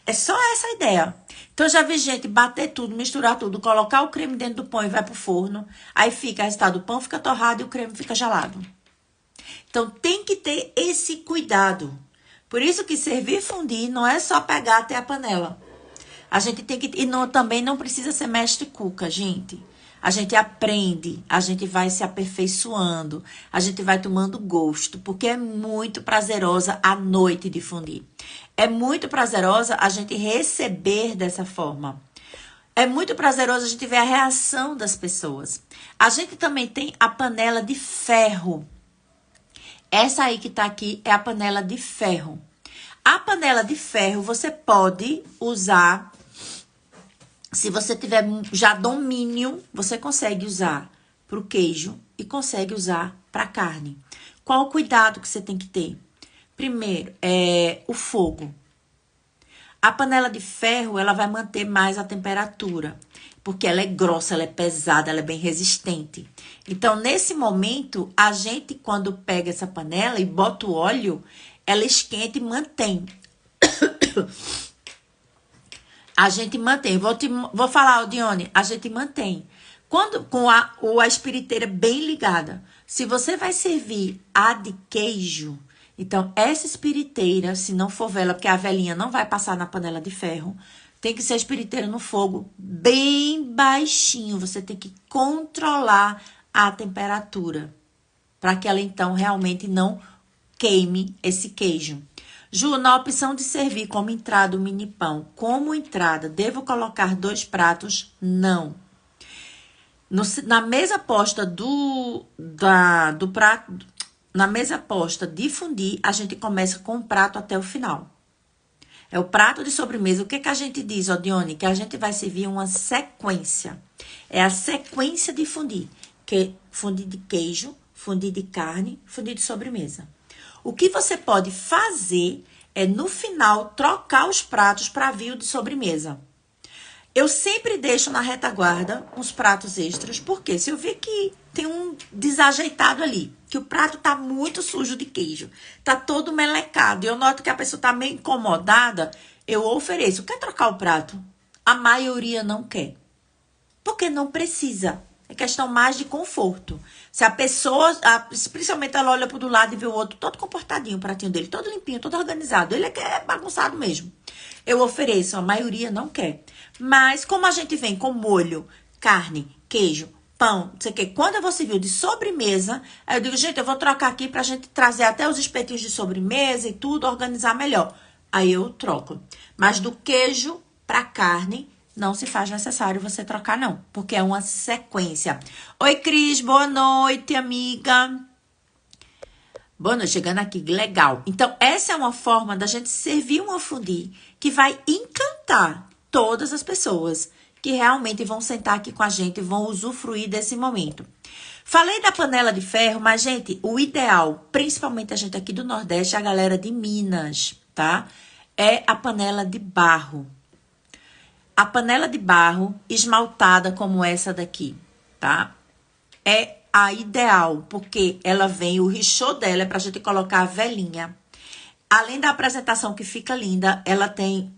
É só essa a ideia. Então, eu já vi gente bater tudo, misturar tudo, colocar o creme dentro do pão e vai pro forno, aí fica, o resultado, o pão fica torrado e o creme fica gelado. Então, tem que ter esse cuidado. Por isso que servir fundir não é só pegar até a panela. A gente tem que... também não precisa ser mestre cuca, gente. A gente aprende, a gente vai se aperfeiçoando, a gente vai tomando gosto, porque é muito prazerosa a noite de fundir. É muito prazerosa a gente receber dessa forma. É muito prazeroso a gente ver a reação das pessoas. A gente também tem a panela de ferro. Essa aí que tá aqui é a panela de ferro. A panela de ferro você pode usar, se você tiver já domínio, você consegue usar para o queijo e consegue usar para carne. Qual o cuidado que você tem que ter? Primeiro, o fogo. A panela de ferro, ela vai manter mais a temperatura, porque ela é grossa, ela é pesada, ela é bem resistente. Então, nesse momento, a gente, quando pega essa panela e bota o óleo, ela esquenta e mantém. A gente mantém. Vou falar, Dione, a gente mantém. Quando com a espiriteira bem ligada. Se você vai servir a de queijo, então essa espiriteira, se não for vela, porque a velinha não vai passar na panela de ferro, tem que ser a espiriteira no fogo bem baixinho. Você tem que controlar a temperatura, para que ela então realmente não queime esse queijo. Ju, na opção de servir como entrada o mini pão, como entrada, devo colocar 2 pratos? Não. Na mesa posta do prato, na mesa posta de fundir, a gente começa com o prato até o final. É o prato de sobremesa. O que que a gente diz, Dione? Que a gente vai servir uma sequência. É a sequência de fundir. Que é fundir de queijo, fundir de carne, fundir de sobremesa. O que você pode fazer é, no final, trocar os pratos para vir o de sobremesa. Eu sempre deixo na retaguarda uns pratos extras, porque se eu ver que tem um desajeitado ali, que o prato tá muito sujo de queijo, tá todo melecado, e eu noto que a pessoa tá meio incomodada, eu ofereço. Quer trocar o prato? A maioria não quer. Porque não precisa. É questão mais de conforto. Se a pessoa, principalmente ela olha pro lado e vê o outro todo comportadinho, o pratinho dele, todo limpinho, todo organizado. Ele é que é bagunçado mesmo. Eu ofereço, a maioria não quer. Mas como a gente vem com molho, carne, queijo, pão, não sei o que, quando eu vou servir de sobremesa, aí eu digo, gente, eu vou trocar aqui pra gente trazer até os espetinhos de sobremesa e tudo, organizar melhor. Aí eu troco. Mas do queijo pra carne, não se faz necessário você trocar, não. Porque é uma sequência. Oi, Cris. Boa noite, amiga. Boa noite. Chegando aqui. Legal. Então, essa é uma forma da gente servir uma fondue que vai encantar todas as pessoas que realmente vão sentar aqui com a gente e vão usufruir desse momento. Falei da panela de ferro, mas, gente, o ideal, principalmente a gente aqui do Nordeste, a galera de Minas, tá? É a panela de barro. A panela de barro esmaltada como essa daqui, tá? É a ideal, porque ela vem, o richô dela é pra gente colocar a velinha. Além da apresentação que fica linda, ela tem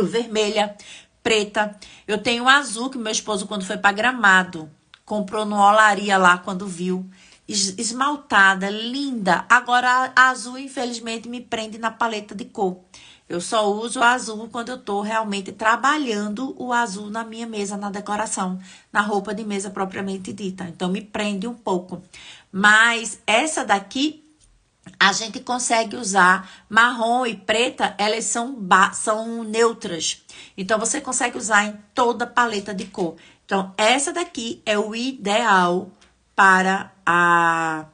vermelha, preta. Eu tenho azul, que meu esposo, quando foi pra Gramado, comprou no Olaria lá, quando viu. Esmaltada, linda. Agora, a azul, infelizmente, me prende na paleta de cor. Eu só uso o azul quando eu tô realmente trabalhando o azul na minha mesa, na decoração, na roupa de mesa propriamente dita. Então, me prende um pouco. Mas essa daqui, a gente consegue usar marrom e preta, elas são neutras. Então, você consegue usar em toda a paleta de cor. Então, essa daqui é o ideal para a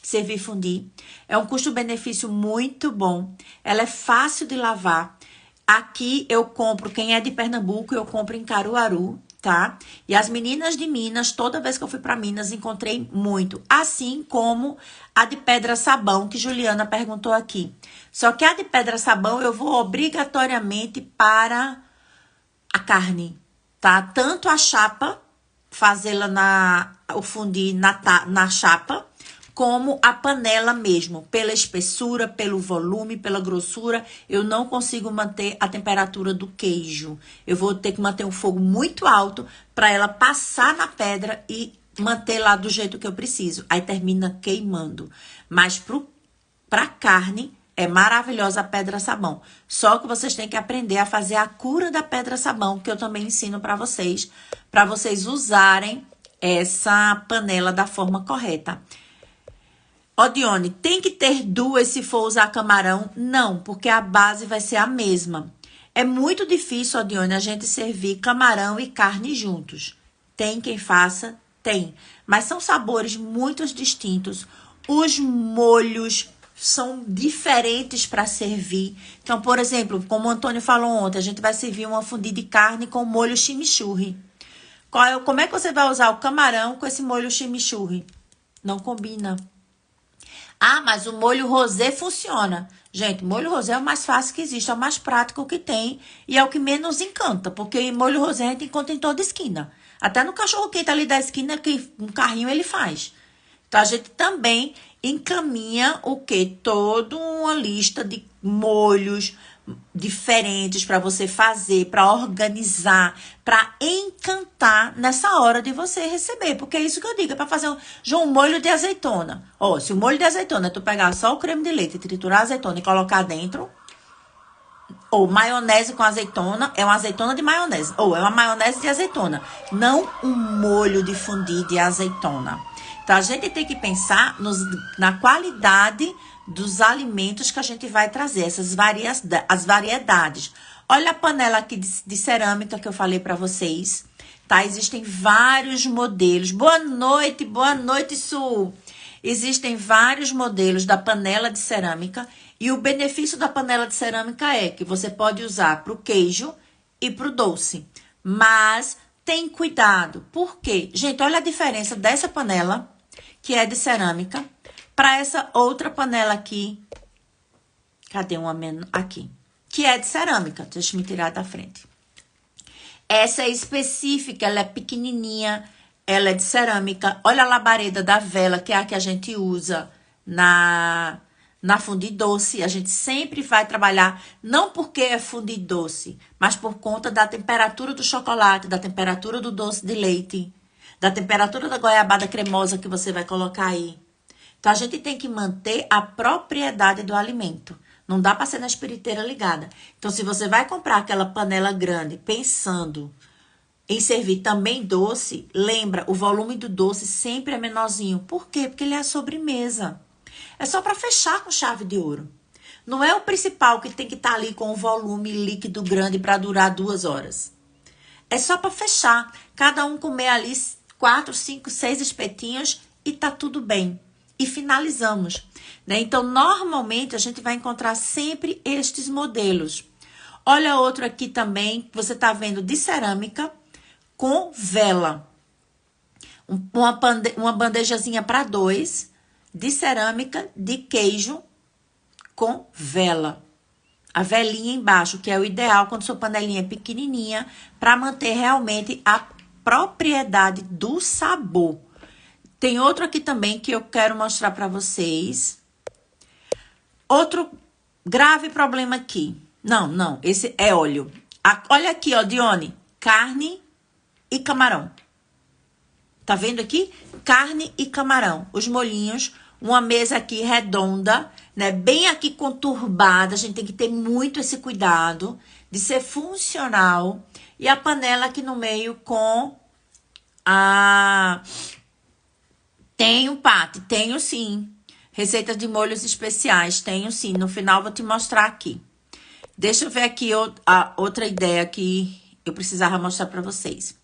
servir fondue. É um custo-benefício muito bom. Ela é fácil de lavar. Aqui eu compro, quem é de Pernambuco, eu compro em Caruaru, tá? E as meninas de Minas, toda vez que eu fui para Minas, encontrei muito. Assim como a de pedra-sabão, que Juliana perguntou aqui. Só que a de pedra-sabão eu vou obrigatoriamente para a carne, tá? Tanto a chapa, fazê-la o fondue na chapa, como a panela mesmo, pela espessura, pelo volume, pela grossura, eu não consigo manter a temperatura do queijo. Eu vou ter que manter um fogo muito alto para ela passar na pedra e manter lá do jeito que eu preciso. Aí termina queimando. Mas pra carne, é maravilhosa a pedra-sabão. Só que vocês têm que aprender a fazer a cura da pedra-sabão, que eu também ensino para vocês usarem essa panela da forma correta. Ó, Dione, tem que ter duas se for usar camarão? Não, porque a base vai ser a mesma. É muito difícil, ó, Dione, a gente servir camarão e carne juntos. Tem quem faça? Tem. Mas são sabores muito distintos. Os molhos são diferentes para servir. Então, por exemplo, como o Antônio falou ontem, a gente vai servir uma fondue de carne com molho chimichurri. Como é que você vai usar o camarão com esse molho chimichurri? Não combina. Ah, mas o molho rosé funciona. Gente, molho rosé é o mais fácil que existe, é o mais prático que tem e é o que menos encanta, porque molho rosé a gente encontra em toda esquina. Até no cachorro-quente ali da esquina, que um carrinho ele faz. Então, a gente também encaminha o quê? Toda uma lista de molhos diferentes para você fazer, para organizar, para encantar nessa hora de você receber. Porque é isso que eu digo, é para fazer um molho de azeitona. Ó, se o molho de azeitona é tu pegar só o creme de leite, triturar a azeitona e colocar dentro, ou maionese com azeitona, é uma azeitona de maionese, ou é uma maionese de azeitona, não um molho de fondue de azeitona. Então, a gente tem que pensar na qualidade dos alimentos que a gente vai trazer, as variedades. Olha a panela aqui de cerâmica que eu falei para vocês, tá? Existem vários modelos. Boa noite, Su! Existem vários modelos da panela de cerâmica e o benefício da panela de cerâmica é que você pode usar para o queijo e para o doce. Mas tem cuidado. Por quê? Gente, olha a diferença dessa panela, que é de cerâmica, para essa outra panela aqui. Cadê uma menos? Aqui. Que é de cerâmica. Deixa eu me tirar da frente. Essa é específica, ela é pequenininha, ela é de cerâmica. Olha a labareda da vela, que é a que a gente usa Na fondue doce, a gente sempre vai trabalhar, não porque é fondue doce, mas por conta da temperatura do chocolate, da temperatura do doce de leite, da temperatura da goiabada cremosa que você vai colocar aí. Então, a gente tem que manter a propriedade do alimento. Não dá para ser na espiriteira ligada. Então, se você vai comprar aquela panela grande pensando em servir também doce, lembra, o volume do doce sempre é menorzinho. Por quê? Porque ele é a sobremesa. É só para fechar com chave de ouro. Não é o principal que tem que estar ali com o volume líquido grande para durar 2 horas. É só para fechar. Cada um comer ali 4, 5, 6 espetinhos e tá tudo bem. E finalizamos, né? Então, normalmente, a gente vai encontrar sempre estes modelos. Olha outro aqui também, que você tá vendo de cerâmica com vela. Uma bandejazinha para 2 de cerâmica de queijo com vela. A velinha embaixo, que é o ideal quando sua panelinha é pequenininha, para manter realmente a propriedade do sabor. Tem outro aqui também que eu quero mostrar para vocês. Outro grave problema aqui. Não, esse é óleo. Olha aqui, ó, Dione. Carne e camarão. Tá vendo aqui? Carne e camarão. Os molhinhos. Uma mesa aqui redonda, né? Bem aqui conturbada. A gente tem que ter muito esse cuidado de ser funcional. E a panela aqui no meio com a... Tenho, Paty, tenho sim. Receita de molhos especiais, tenho sim. No final vou te mostrar aqui. Deixa eu ver aqui a outra ideia que eu precisava mostrar para vocês.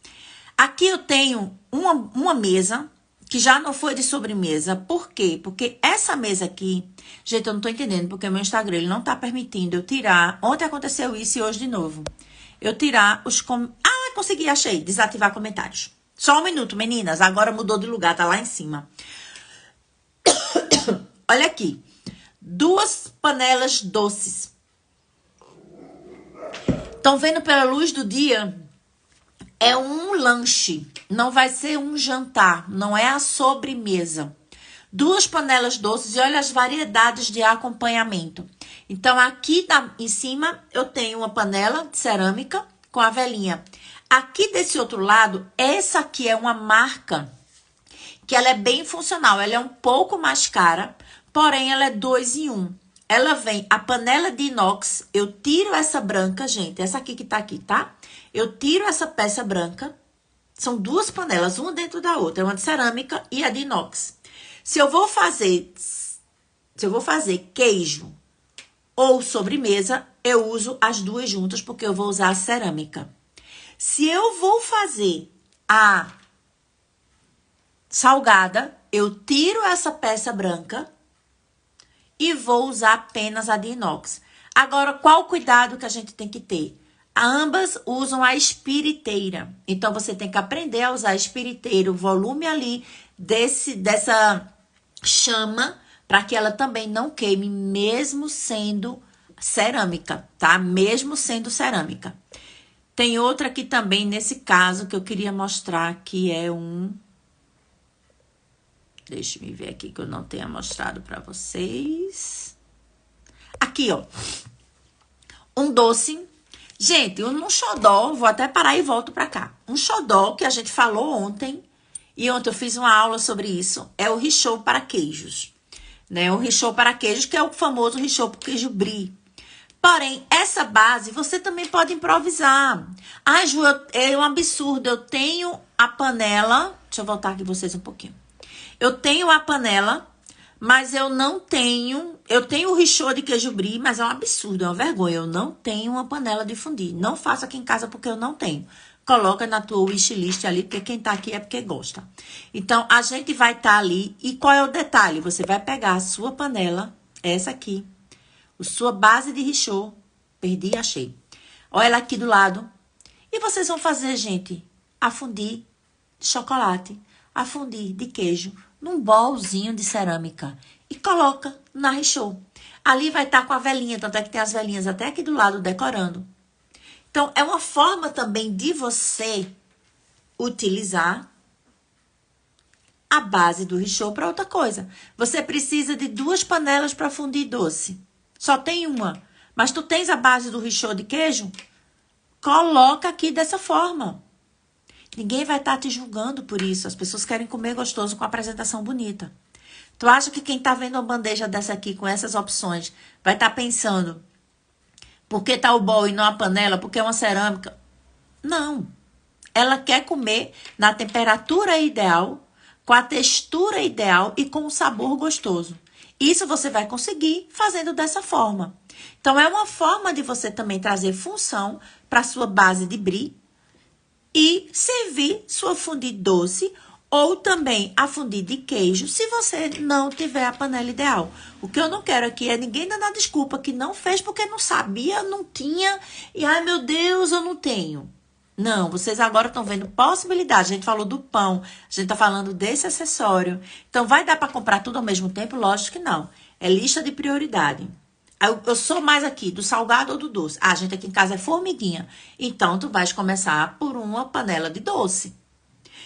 Aqui eu tenho uma mesa que já não foi de sobremesa. Por quê? Porque essa mesa aqui, gente, eu não tô entendendo, porque o meu Instagram ele não tá permitindo eu tirar. Ontem aconteceu isso e hoje de novo. Eu tirar os... consegui, achei. Desativar comentários. Só um minuto, meninas. Agora mudou de lugar, tá lá em cima. Olha aqui. 2 panelas doces. Estão vendo pela luz do dia? É um lanche. Não vai ser um jantar. Não é a sobremesa. 2 panelas doces e olha as variedades de acompanhamento. Então, aqui em cima eu tenho uma panela de cerâmica com a velinha. Aqui desse outro lado, essa aqui é uma marca que ela é bem funcional. Ela é um pouco mais cara, porém ela é 2 em 1. Ela vem, a panela de inox, eu tiro essa branca, gente, essa aqui que tá aqui, tá? Eu tiro essa peça branca, são 2 panelas, uma dentro da outra, uma de cerâmica e a de inox. Se eu vou fazer queijo ou sobremesa, eu uso as 2 juntas, porque eu vou usar a cerâmica. Se eu vou fazer a salgada, eu tiro essa peça branca e vou usar apenas a de inox. Agora, qual o cuidado que a gente tem que ter? Ambas usam a espiriteira. Então, você tem que aprender a usar a espiriteira, o volume ali dessa chama, para que ela também não queime, mesmo sendo cerâmica, tá? Mesmo sendo cerâmica. Tem outra aqui também, nesse caso, que eu queria mostrar, que é um... Deixa eu ver aqui que eu não tenha mostrado pra vocês. Aqui, ó. Um doce. Gente, um xodó, vou até parar e volto pra cá. Um xodó que a gente falou ontem, e ontem eu fiz uma aula sobre isso, é o richô para queijos. Né? O richô para queijos, que é o famoso richô para queijo brie. Porém, essa base você também pode improvisar. Ah, Ju, é um absurdo. Eu tenho a panela... Deixa eu voltar aqui vocês um pouquinho. Eu tenho a panela, mas eu não tenho... Eu tenho o richô de queijo brie, mas é um absurdo, é uma vergonha. Eu não tenho uma panela de fundir. Não faço aqui em casa porque eu não tenho. Coloca na tua wishlist ali, porque quem tá aqui é porque gosta. Então, a gente vai estar ali. E qual é o detalhe? Você vai pegar a sua panela, essa aqui, a sua base de richô. Perdi e achei. Olha ela aqui do lado. E vocês vão fazer, gente, a fundir de chocolate, a fundir de queijo, num bolzinho de cerâmica. E coloca na richô. Ali vai estar com a velinha, tanto é que tem as velinhas até aqui do lado decorando. Então, é uma forma também de você utilizar a base do richô para outra coisa. Você precisa de 2 panelas para fundir doce. Só tem uma. Mas tu tens a base do richô de queijo? Coloca aqui dessa forma. Ninguém vai estar te julgando por isso. As pessoas querem comer gostoso com a apresentação bonita. Tu acha que quem tá vendo uma bandeja dessa aqui com essas opções vai estar pensando por que tá o bowl e não a panela? Porque é uma cerâmica? Não. Ela quer comer na temperatura ideal, com a textura ideal e com o sabor gostoso. Isso você vai conseguir fazendo dessa forma. Então, é uma forma de você também trazer função para a sua base de brie e servir sua fondue doce ou também a fondue de queijo, se você não tiver a panela ideal. O que eu não quero aqui é ninguém dando a desculpa que não fez porque não sabia, não tinha, e ai meu Deus, eu não tenho. Não, vocês agora estão vendo possibilidade. A gente falou do pão, a gente está falando desse acessório. Então, vai dar para comprar tudo ao mesmo tempo? Lógico que não. É lista de prioridade. Eu sou mais aqui do salgado ou do doce. Ah, a gente aqui em casa é formiguinha. Então, tu vais começar por uma panela de doce.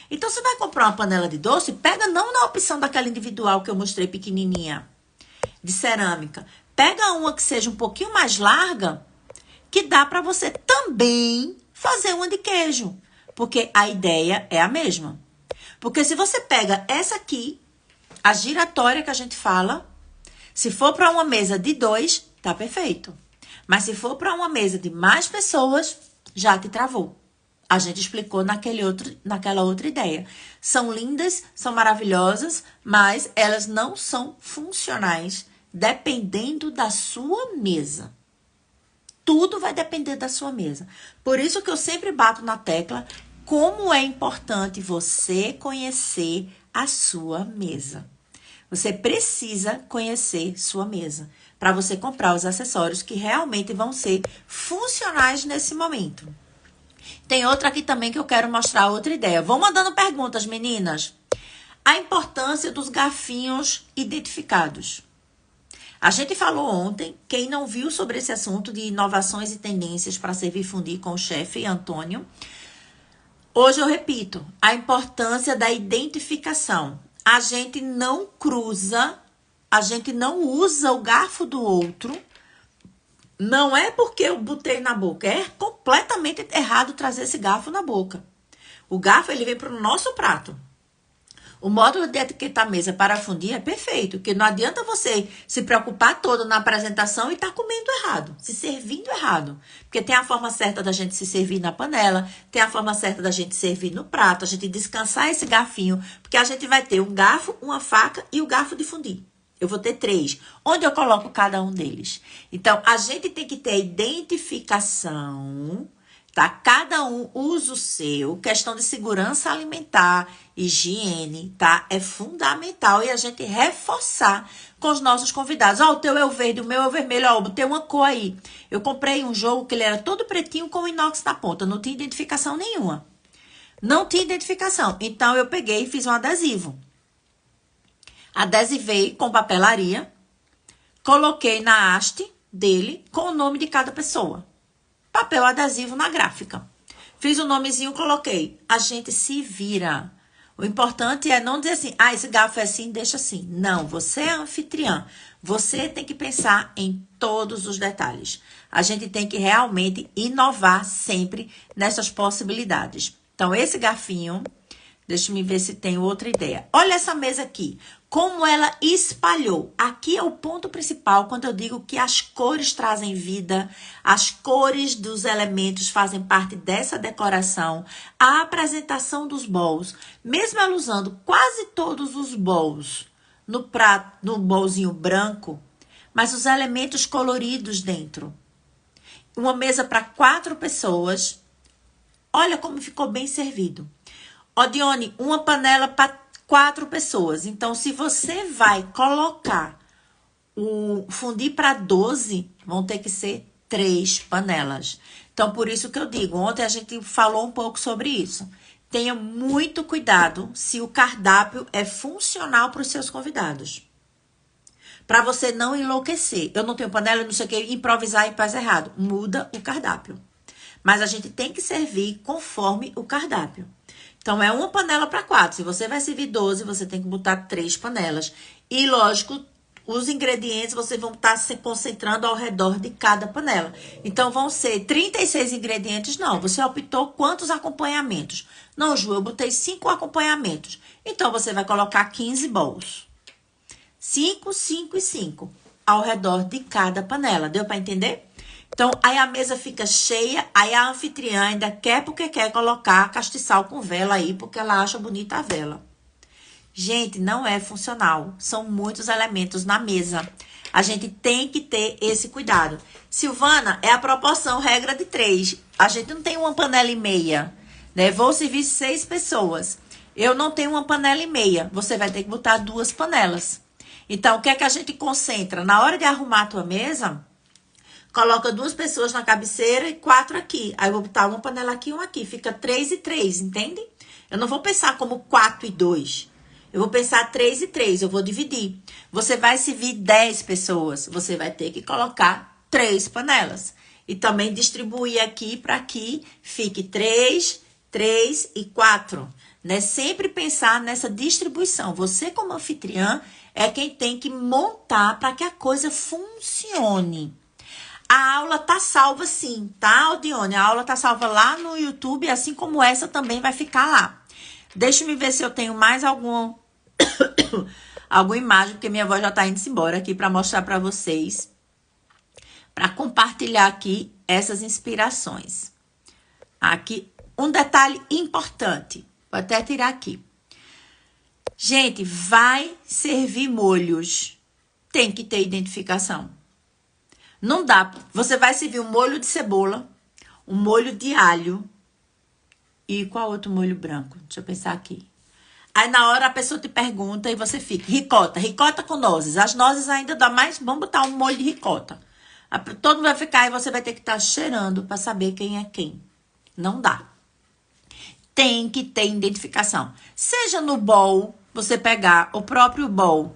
Então, você vai comprar uma panela de doce, pega não na opção daquela individual que eu mostrei pequenininha, de cerâmica. Pega uma que seja um pouquinho mais larga, que dá para você também fazer uma de queijo. Porque a ideia é a mesma. Porque se você pega essa aqui, a giratória que a gente fala, se for para uma mesa de 2, tá perfeito. Mas se for para uma mesa de mais pessoas, já te travou. A gente explicou naquela outra ideia. São lindas, são maravilhosas, mas elas não são funcionais, dependendo da sua mesa. Tudo vai depender da sua mesa. Por isso que eu sempre bato na tecla como é importante você conhecer a sua mesa. Você precisa conhecer sua mesa para você comprar os acessórios que realmente vão ser funcionais nesse momento. Tem outra aqui também que eu quero mostrar outra ideia. Vão mandando perguntas, meninas. A importância dos garfinhos identificados. A gente falou ontem, quem não viu sobre esse assunto de inovações e tendências para servir fondue com o chefe Antônio. Hoje eu repito, a importância da identificação. A gente não cruza, a gente não usa o garfo do outro. Não é porque eu botei na boca, é completamente errado trazer esse garfo na boca. O garfo, ele vem para o nosso prato. O módulo de etiquetar a mesa para fundir é perfeito, porque não adianta você se preocupar todo na apresentação e estar comendo errado, se servindo errado. Porque tem a forma certa da gente se servir na panela, tem a forma certa da gente servir no prato, a gente descansar esse garfinho, porque a gente vai ter um garfo, uma faca e o garfo de fundir. Eu vou ter 3. Onde eu coloco cada um deles? Então, a gente tem que ter identificação, tá? Cada um usa o seu. Questão de segurança alimentar, higiene, tá? É fundamental. E a gente reforçar com os nossos convidados. Ó, o teu é o verde, o meu é o vermelho. Ó, tem uma cor aí. Eu comprei um jogo que ele era todo pretinho com inox na ponta. Não tinha identificação nenhuma. Não tinha identificação. Então, eu peguei e fiz um adesivo. Adesivei com papelaria, coloquei na haste dele com o nome de cada pessoa. Papel adesivo na gráfica. Fiz o nomezinho, coloquei. A gente se vira. O importante é não dizer assim, ah, esse garfo é assim, deixa assim. Não, você é anfitriã. Você tem que pensar em todos os detalhes. A gente tem que realmente inovar sempre nessas possibilidades. Então, esse garfinho, deixa eu ver se tem outra ideia. Olha essa mesa aqui. Como ela espalhou. Aqui é o ponto principal quando eu digo que as cores trazem vida, as cores dos elementos fazem parte dessa decoração, a apresentação dos bowls, mesmo ela usando quase todos os bowls no prato, no bowlzinho branco, mas os elementos coloridos dentro. Uma mesa para 4 pessoas. Olha como ficou bem servido. Ó, Dione, uma panela para 4 pessoas. Então, se você vai colocar o fundir para 12, vão ter que ser 3 panelas. Então, por isso que eu digo, ontem a gente falou um pouco sobre isso. Tenha muito cuidado se o cardápio é funcional para os seus convidados. Para você não enlouquecer. Eu não tenho panela, não sei o que, improvisar e faz errado. Muda o cardápio. Mas a gente tem que servir conforme o cardápio. Então, é uma panela para 4. Se você vai servir 12, você tem que botar 3 panelas. E, lógico, os ingredientes vocês vão estar se concentrando ao redor de cada panela. Então, vão ser 36 ingredientes. Não, você optou quantos acompanhamentos? Não, Ju, eu botei 5 acompanhamentos. Então, você vai colocar 15 bowls. 5, 5 e 5 ao redor de cada panela. Deu para entender? Então, aí a mesa fica cheia, aí a anfitriã ainda quer porque quer colocar castiçal com vela aí, porque ela acha bonita a vela. Gente, não é funcional. São muitos elementos na mesa. A gente tem que ter esse cuidado. Silvana, é a proporção regra de 3. A gente não tem uma panela e meia, né? Vou servir 6 pessoas. Eu não tenho uma panela e meia. Você vai ter que botar 2 panelas. Então, o que é que a gente concentra? Na hora de arrumar a tua mesa, coloca 2 pessoas na cabeceira e 4 aqui. Aí, eu vou botar uma panela aqui e uma aqui. Fica 3 e 3, entende? Eu não vou pensar como 4 e 2. Eu vou pensar 3 e 3. Eu vou dividir. Você vai servir 10 pessoas. Você vai ter que colocar 3 panelas. E também distribuir aqui para que fique 3, 3 e 4. Né? Sempre pensar nessa distribuição. Você, como anfitriã, é quem tem que montar para que a coisa funcione. A aula tá salva sim, tá, Aldione? A aula tá salva lá no YouTube, assim como essa também vai ficar lá. Deixa eu ver se eu tenho mais alguma imagem, porque minha voz já tá indo embora aqui para mostrar para vocês, para compartilhar aqui essas inspirações. Aqui, um detalhe importante, vou até tirar aqui. Gente, vai servir molhos, tem que ter identificação. Não dá, você vai servir um molho de cebola, um molho de alho e qual outro molho branco? Deixa eu pensar aqui. Aí na hora a pessoa te pergunta e você fica, ricota com nozes. As nozes ainda dá mais, vamos botar um molho de ricota. Todo mundo vai ficar e você vai ter que estar cheirando para saber quem é quem. Não dá. Tem que ter identificação. Seja no bowl, você pegar o próprio bowl,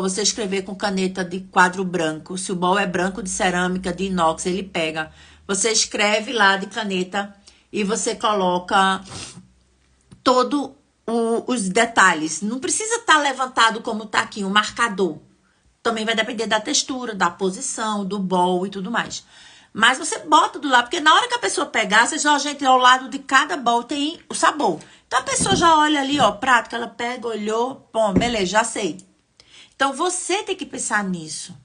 você escrever com caneta de quadro branco. Se o bowl é branco de cerâmica, de inox, ele pega. Você escreve lá de caneta e você coloca todos os detalhes. Não precisa estar levantado como tá aqui, um marcador. Também vai depender da textura, da posição, do bowl e tudo mais. Mas você bota do lado, porque na hora que a pessoa pegar, você já, gente, ao lado de cada bowl tem o sabor. Então a pessoa já olha ali, ó, prato que ela pega, olhou, bom, beleza, já sei. Então você tem que pensar nisso.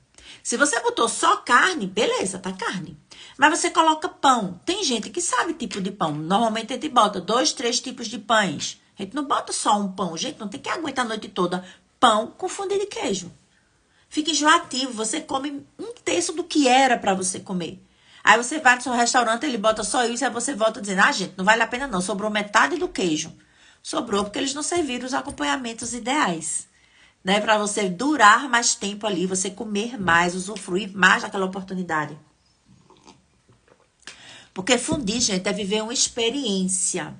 Se você botou só carne, beleza, tá carne. Mas você coloca pão. Tem gente que sabe tipo de pão. Normalmente a gente bota 2, 3 tipos de pães. A gente não bota só um pão. Gente, não tem que aguentar a noite toda pão com fungo de queijo. Fica enjoativo. Você come um terço do que era para você comer. Aí você vai no seu restaurante, ele bota só isso, aí você volta dizendo, ah, gente, não vale a pena não, sobrou metade do queijo. Sobrou porque eles não serviram os acompanhamentos ideais, né? Para você durar mais tempo ali, você comer mais, usufruir mais daquela oportunidade. Porque fundir, gente, é viver uma experiência.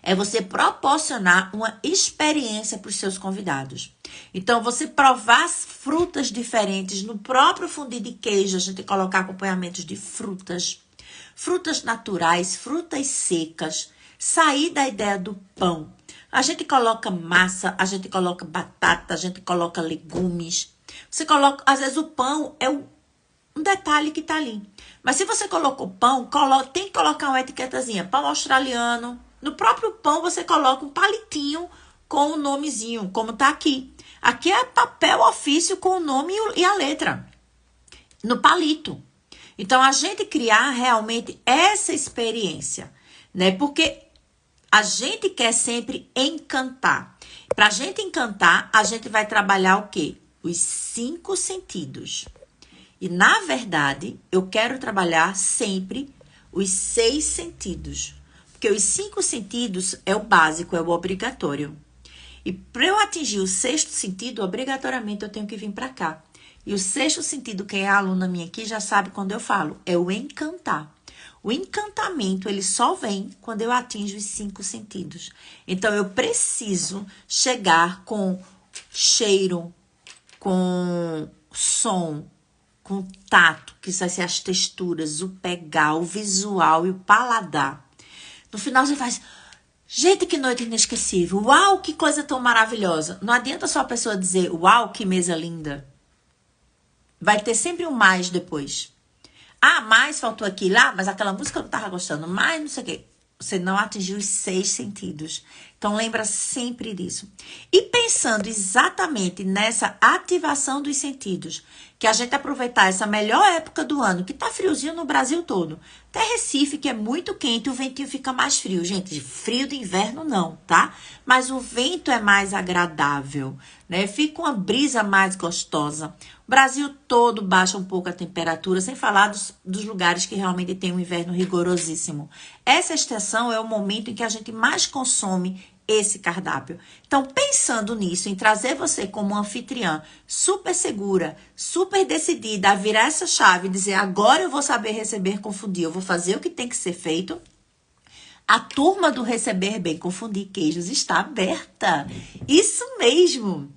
É você proporcionar uma experiência para os seus convidados. Então, você provar as frutas diferentes. No próprio fundir de queijo, a gente colocar acompanhamentos de frutas. Frutas naturais, frutas secas. Sair da ideia do pão. A gente coloca massa, a gente coloca batata, a gente coloca legumes. Você coloca, às vezes o pão é um detalhe que tá ali. Mas se você colocou pão, tem que colocar uma etiquetazinha. Pão australiano. No próprio pão você coloca um palitinho com o nomezinho, como tá aqui. Aqui é papel ofício com o nome e a letra. No palito. Então, a gente criar realmente essa experiência, né? Porque a gente quer sempre encantar. Pra gente encantar, a gente vai trabalhar o quê? Os 5 sentidos. E, na verdade, eu quero trabalhar sempre os 6 sentidos. Porque os 5 sentidos é o básico, é o obrigatório. E para eu atingir o 6º sentido, obrigatoriamente eu tenho que vir para cá. E o 6º sentido, quem é aluna minha aqui já sabe quando eu falo, é o encantar. O encantamento, ele só vem quando eu atinjo os 5 sentidos. Então, eu preciso chegar com cheiro, com som, com tato, que vai ser as texturas, o pegar, o visual e o paladar. No final você faz, gente, que noite inesquecível. Uau, que coisa tão maravilhosa. Não adianta só a pessoa dizer, uau, que mesa linda. Vai ter sempre um mais depois. Ah, mais faltou aqui lá, mas aquela música eu não tava gostando. Mais não sei o quê. Você não atingiu os 6 sentidos. Então, lembra sempre disso. E pensando exatamente nessa ativação dos sentidos, que a gente aproveitar essa melhor época do ano, que tá friozinho no Brasil todo. Até Recife, que é muito quente, o ventinho fica mais frio. Gente, frio de inverno não, tá? Mas o vento é mais agradável, né? Fica uma brisa mais gostosa. O Brasil todo baixa um pouco a temperatura, sem falar dos lugares que realmente tem um inverno rigorosíssimo. Essa estação é o momento em que a gente mais consome esse cardápio. Então, pensando nisso, em trazer você como anfitriã super segura, super decidida a virar essa chave e dizer, agora eu vou saber receber, confundir, eu vou fazer o que tem que ser feito, a turma do Receber Bem, Confundir Queijos está aberta. Isso mesmo!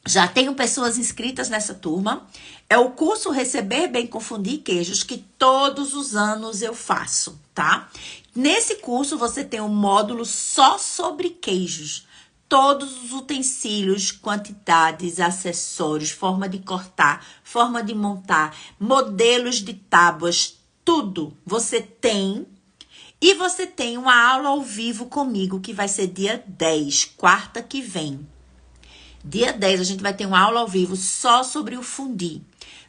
Já tenho pessoas inscritas nessa turma. É o curso Receber Bem, Confundir Queijos, que todos os anos eu faço, tá? Nesse curso você tem um módulo só sobre queijos. Todos os utensílios, quantidades, acessórios, forma de cortar, forma de montar, modelos de tábuas, tudo você tem. E você tem uma aula ao vivo comigo, que vai ser dia 10, quarta que vem. Dia 10 a gente vai ter uma aula ao vivo só sobre o fundi.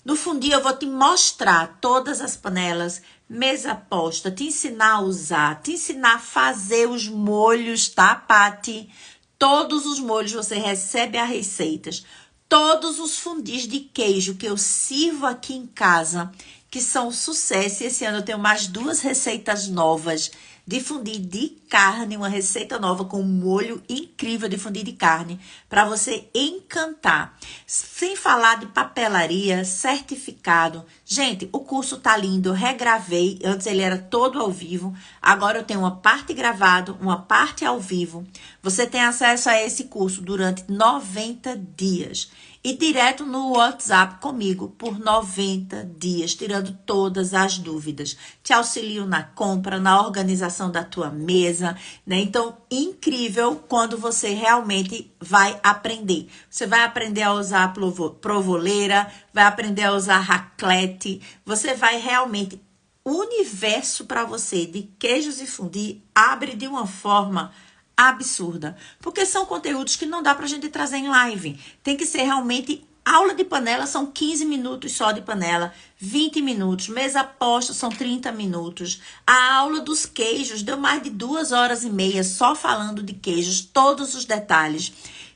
No fundi eu vou te mostrar todas as panelas, mesa posta, te ensinar a usar, te ensinar a fazer os molhos, tá, Pati? Todos os molhos você recebe as receitas. Todos os fundis de queijo que eu sirvo aqui em casa, que são sucesso. E esse ano eu tenho mais 2 receitas novas de fundir de carne, uma receita nova com um molho incrível de fundir de carne, para você encantar. Sem falar de papelaria, certificado. Gente, o curso tá lindo, eu regravei, antes ele era todo ao vivo, agora eu tenho uma parte gravado, uma parte ao vivo. Você tem acesso a esse curso durante 90 dias. E direto no WhatsApp comigo por 90 dias, tirando todas as dúvidas. Te auxilio na compra, na organização da tua mesa, né? Então, incrível quando você realmente vai aprender. Você vai aprender a usar provoleira, vai aprender a usar raclette, você vai realmente... O universo para você de queijos e fundi abre de uma forma absurda, porque são conteúdos que não dá pra gente trazer em live. Tem que ser realmente aula de panela, são 15 minutos só de panela, 20 minutos, mesa posta são 30 minutos. A aula dos queijos deu mais de 2h30 só falando de queijos, todos os detalhes.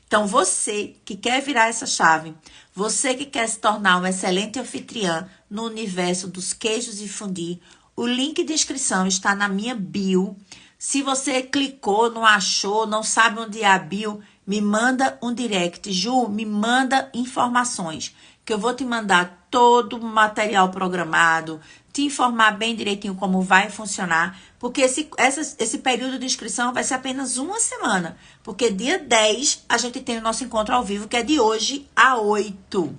Então você que quer virar essa chave, você que quer se tornar um excelente anfitriã no universo dos queijos e fundi, o link de inscrição está na minha bio. Se você clicou, não achou, não sabe onde é a bio, me manda um direct. Ju, me manda informações, que eu vou te mandar todo o material programado, te informar bem direitinho como vai funcionar, porque esse período de inscrição vai ser apenas uma semana, porque dia 10 a gente tem o nosso encontro ao vivo, que é de hoje a 8.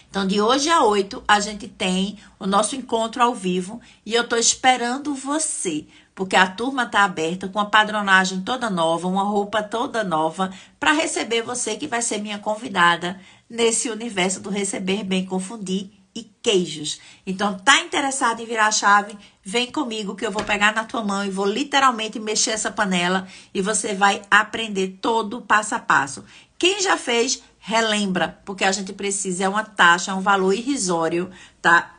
Então, de hoje a 8, a gente tem o nosso encontro ao vivo e eu tô esperando você, porque a turma tá aberta com a padronagem toda nova, uma roupa toda nova, para receber você que vai ser minha convidada nesse universo do Receber Bem, Confundir e Queijos. Então, tá interessado em virar a chave? Vem comigo que eu vou pegar na tua mão e vou literalmente mexer essa panela e você vai aprender todo o passo a passo. Quem já fez, relembra, porque a gente precisa, é uma taxa, é um valor irrisório, tá?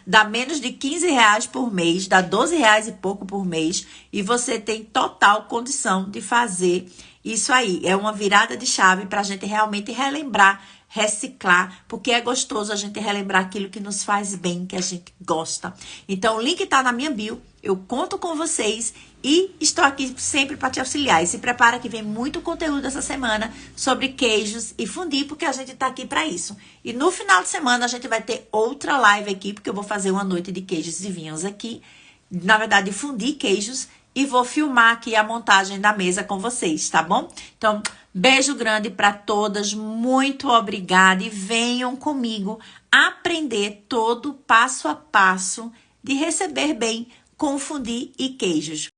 Dá menos de R$15 por mês, dá R$12 e pouco por mês, e você tem total condição de fazer isso aí. É uma virada de chave para a gente realmente relembrar, reciclar, porque é gostoso a gente relembrar aquilo que nos faz bem, que a gente gosta. Então, o link tá na minha bio, eu conto com vocês e estou aqui sempre para te auxiliar. E se prepara que vem muito conteúdo essa semana sobre queijos e fundi, porque a gente tá aqui para isso. E no final de semana a gente vai ter outra live aqui, porque eu vou fazer uma noite de queijos e vinhos aqui. Na verdade, fundir queijos, e vou filmar aqui a montagem da mesa com vocês, tá bom? Então, beijo grande para todas, muito obrigada e venham comigo aprender todo passo a passo de receber bem, com fundi e queijos.